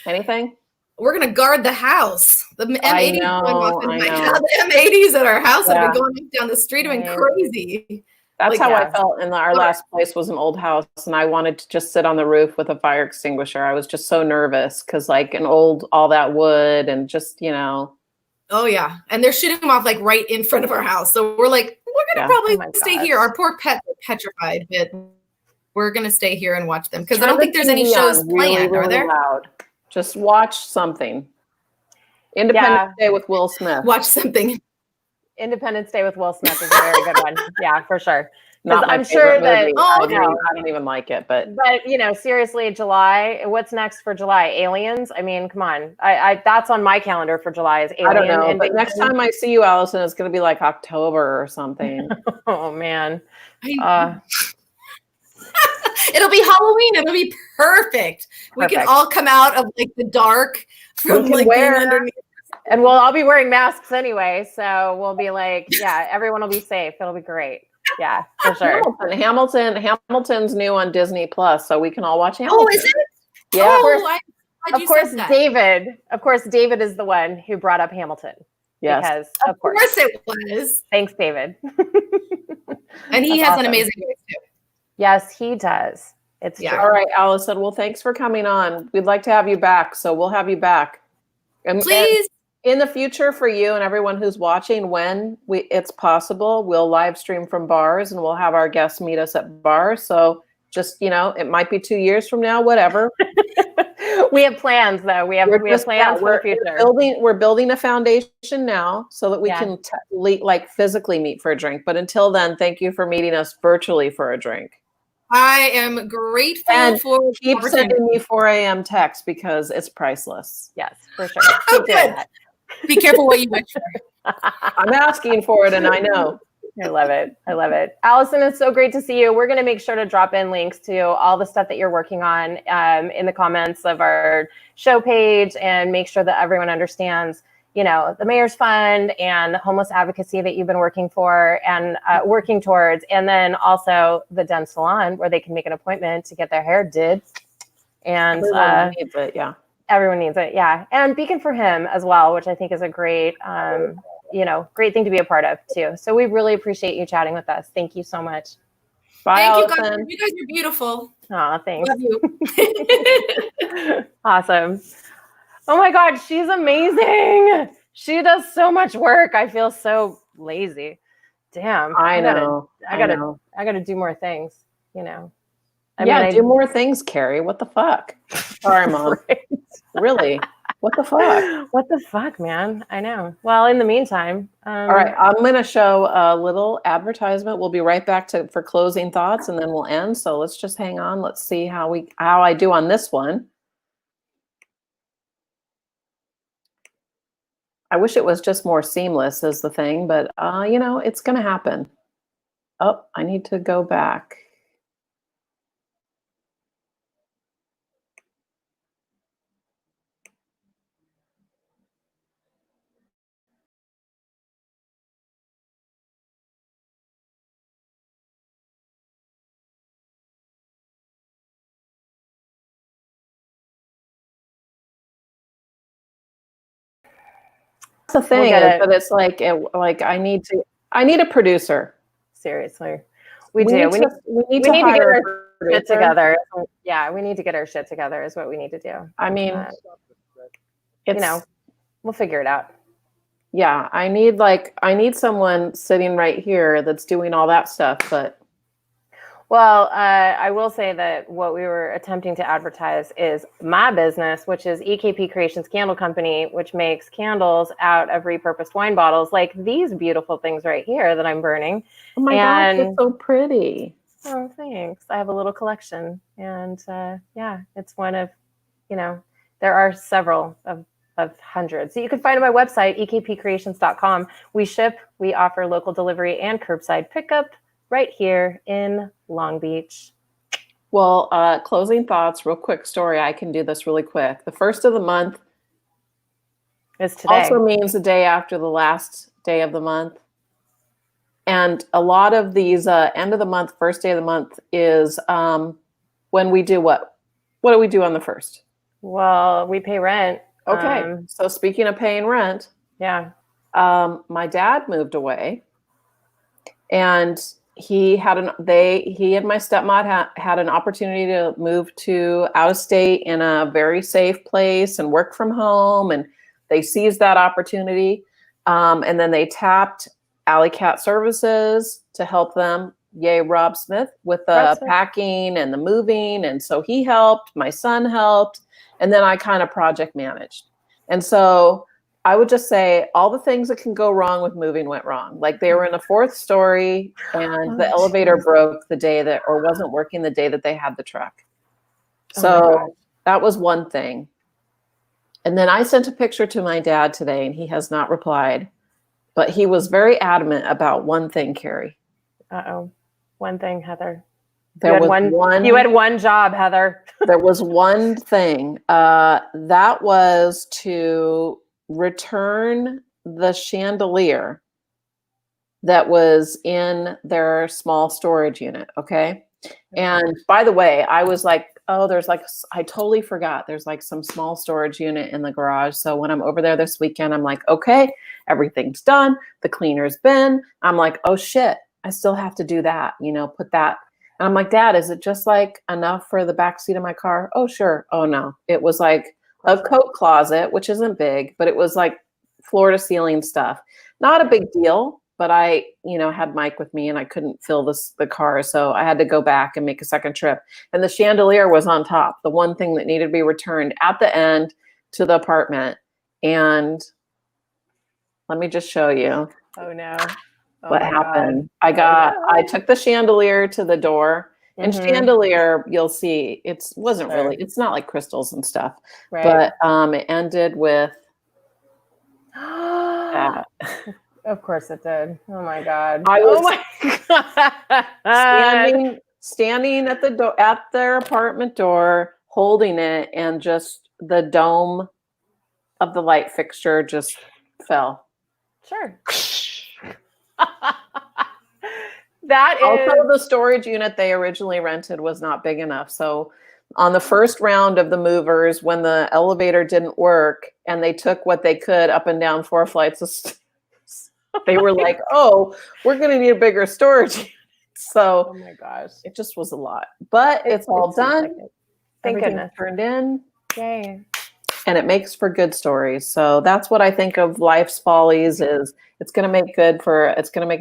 Anything? We're going to guard the house. The M80s going off in my house. The M80s at our house have been going up down the street and been crazy. That's how I felt in our last place. Was an old house, and I wanted to just sit on the roof with a fire extinguisher. I was just so nervous because like all that wood and just, Oh yeah. And they're shooting them off like right in front of our house. So we're like, we're going to probably stay here. Our poor pets are petrified, but we're going to stay here and watch them because I don't think there's any shows planned, are there? Loud. Just watch something. Independence Day with Will Smith. Watch something. Independence Day with Will Smith is a very good one. Yeah, for sure. Not my I'm sure that movie. I don't even like it, but seriously, July. What's next for July? Aliens. I mean, come on. That's on my calendar for July. Is Alien? I don't know. But next time I see you, Allison, it's going to be like October or something. Oh man. It'll be Halloween. It'll be perfect. We can all come out of like the dark from like being underneath. And we'll all be wearing masks anyway. So we'll be like, everyone will be safe. It'll be great. Yeah, for sure. Hamilton's new on Disney Plus, so we can all watch Hamilton. Oh, is it? Yeah. Of course, David. Of course, David is the one who brought up Hamilton. Yes. Because of course it was. Thanks, David. And he has an amazing voice too. Yes, he does. It's true. All right, Allison. Well, thanks for coming on. We'd like to have you back, so we'll have you back. And, please. In the future, for you and everyone who's watching, when it's possible, we'll live stream from bars and we'll have our guests meet us at bars. So just, it might be 2 years from now, whatever. We have plans, though. We have plans for the future. We're building a foundation now so that we can physically meet for a drink. But until then, thank you for meeting us virtually for a drink. I am grateful for keep sending me 4 a.m. texts because it's priceless. Yes, for sure. Oh, good. Be careful what you wish for. I'm asking for it, and I know. I love it. Allison, it's so great to see you. We're going to make sure to drop in links to all the stuff that you're working on in the comments of our show page, and make sure that everyone understands, the Mayor's Fund and the homeless advocacy that you've been working for and working towards, and then also the Den Salon where they can make an appointment to get their hair did. And everyone needs it, yeah. Everyone needs it, yeah. And Beacon for Him as well, which I think is a great, great thing to be a part of too. So we really appreciate you chatting with us. Thank you so much. Bye, Thank Allison. you guys. You guys are beautiful. Aw, thanks. Love you. Awesome. Oh my God, she's amazing. She does so much work. I feel so lazy. Damn. I know. I gotta do more things, you know. Do more things, Keri. What the fuck? Sorry, Mom. Right. Really? What the fuck? What the fuck, man? I know. Well, in the meantime, all right, I'm going to show a little advertisement. We'll be right back for closing thoughts, and then we'll end. So let's just hang on. Let's see how I do on this one. I wish it was just more seamless is the thing, but you know, it's going to happen. Oh, I need to go back. The thing is, but it's like I need a producer. Seriously, we need to get our shit together. Yeah, we need to get our shit together is what we need to do. I mean, you know, we'll figure it out. Yeah, I need someone sitting right here that's doing all that stuff, but. Well, I will say that what we were attempting to advertise is my business, which is EKP Creations Candle Company, which makes candles out of repurposed wine bottles, like these beautiful things right here that I'm burning. Oh my gosh, it's so pretty. Oh, thanks. I have a little collection, and yeah, it's one of, you know, there are several of hundreds. So you can find on my website, ekpcreations.com. We ship, we offer local delivery and curbside pickup right here in Long Beach. Well, closing thoughts, real quick story. I can do this really quick. The first of the month is today. Also means the day after the last day of the month. And a lot of these end of the month, first day of the month is when we do what? What do we do on the first? Well, we pay rent. Okay. So speaking of paying rent. Yeah. My dad moved away, and he and my stepmom had an opportunity to move to out of state in a very safe place and work from home, and they seized that opportunity. And then they tapped Alley Cat Services to help them. Yay, Rob Smith, with the packing and the moving. And so he helped, my son helped, and then I kind of project managed. And so I would just say all the things that can go wrong with moving went wrong. Like they were in the 4th story and the elevator broke the day that, or wasn't working the day that they had the truck. So that was one thing. And then I sent a picture to my dad today, and he has not replied, but he was very adamant about one thing, Keri. Uh-oh. One thing, Heather. You had one job, Heather. There was one thing. That was to return the chandelier that was in their small storage unit. Okay. And by the way, I was like, oh, I totally forgot. There's like some small storage unit in the garage. So when I'm over there this weekend, I'm like, okay, everything's done. The cleaner's been. I'm like, oh shit, I still have to do that, put that. And I'm like, Dad, is it just like enough for the back seat of my car? Oh, sure. Oh no. It was like a coat closet, which isn't big, but it was like floor to ceiling stuff. Not a big deal, but I, had Mike with me and I couldn't fill the car. So I had to go back and make a second trip. And the chandelier was on top, the one thing that needed to be returned at the end to the apartment. And let me just show you. Oh no. What happened. I took the chandelier to the door. And chandelier, you'll see, it's not like crystals and stuff, but it ended with that. Of course it did. Oh my God. I was standing at their apartment door, holding it, and just the dome of the light fixture just fell. Sure. Also, the storage unit they originally rented was not big enough. So on the first round of the movers, when the elevator didn't work and they took what they could up and down 4 flights of stairs, they were like, oh, we're going to need a bigger storage unit. So Oh my gosh. it just was a lot, but it's all It seems done. like it. Thank Everything's goodness. turned in, Yay. and it makes for good stories. So that's what I think of life's follies is it's going to make a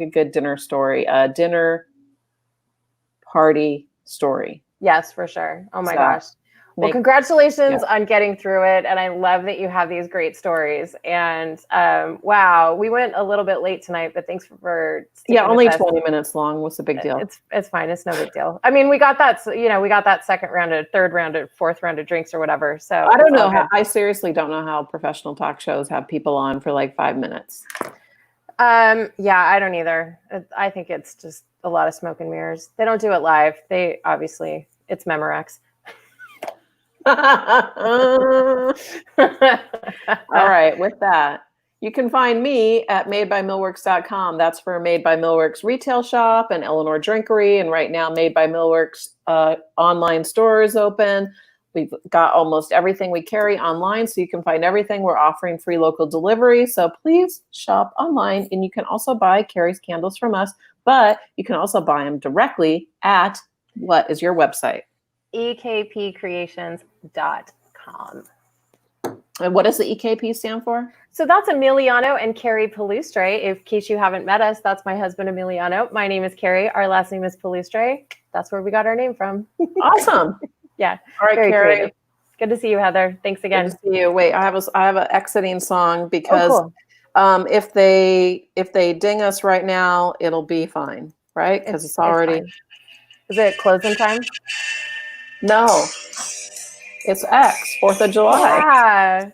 good dinner story, a dinner party story. Yes, for sure. Oh my So, gosh. Well, make- congratulations on getting through it. And I love that you have these great stories. And wow, we went a little bit late tonight, but thanks for sticking only with us. 20 minutes long. What's the big deal? It's fine. It's no big deal. I mean, we got that, we got that second round, third round, fourth round of drinks or whatever. So I don't it's all know how, good. I seriously don't know how professional talk shows have people on for like 5 minutes. Yeah, I don't either. I think it's just a lot of smoke and mirrors. They don't do it live. They obviously, it's Memorex. All right, with that, you can find me at madebymillworks.com. That's for Made by Millworks retail shop and Eleanor Drinkery. And right now, Made by Millworks online store is open. We've got almost everything we carry online, so you can find everything. We're offering free local delivery, so please shop online. And you can also buy Keri's candles from us, but you can also buy them directly at, what is your website? ekpcreations.com. And what does the EKP stand for? So that's Emiliano and Keri Palustre. In case you haven't met us, that's my husband Emiliano. My name is Keri. Our last name is Palustre. That's where we got our name from. Awesome. Yeah. All right, Very Keri. creative. Good to see you, Heather. Thanks again. Good to see you. Wait, I have an exiting song because cool. if they ding us right now, it'll be fine, right? Because it's already. fine. Is it closing time? No, it's X, 4th of July. Yeah.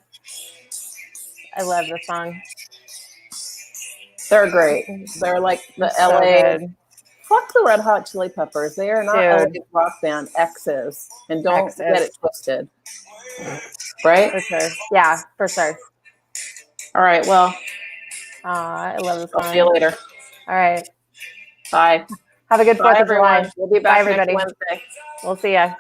I love the song. They're great. They're like the So LA. good. Fuck the Red Hot Chili Peppers. They are not Dude. LA rock band. X is, and don't X get is. it twisted. Right? For sure. Yeah, for sure. All right. Well, I love the I'll song. see you later. All right. Bye. Have a good 4th Bye, of July. everyone. We'll be Bye, back next everybody. Wednesday. We'll see ya.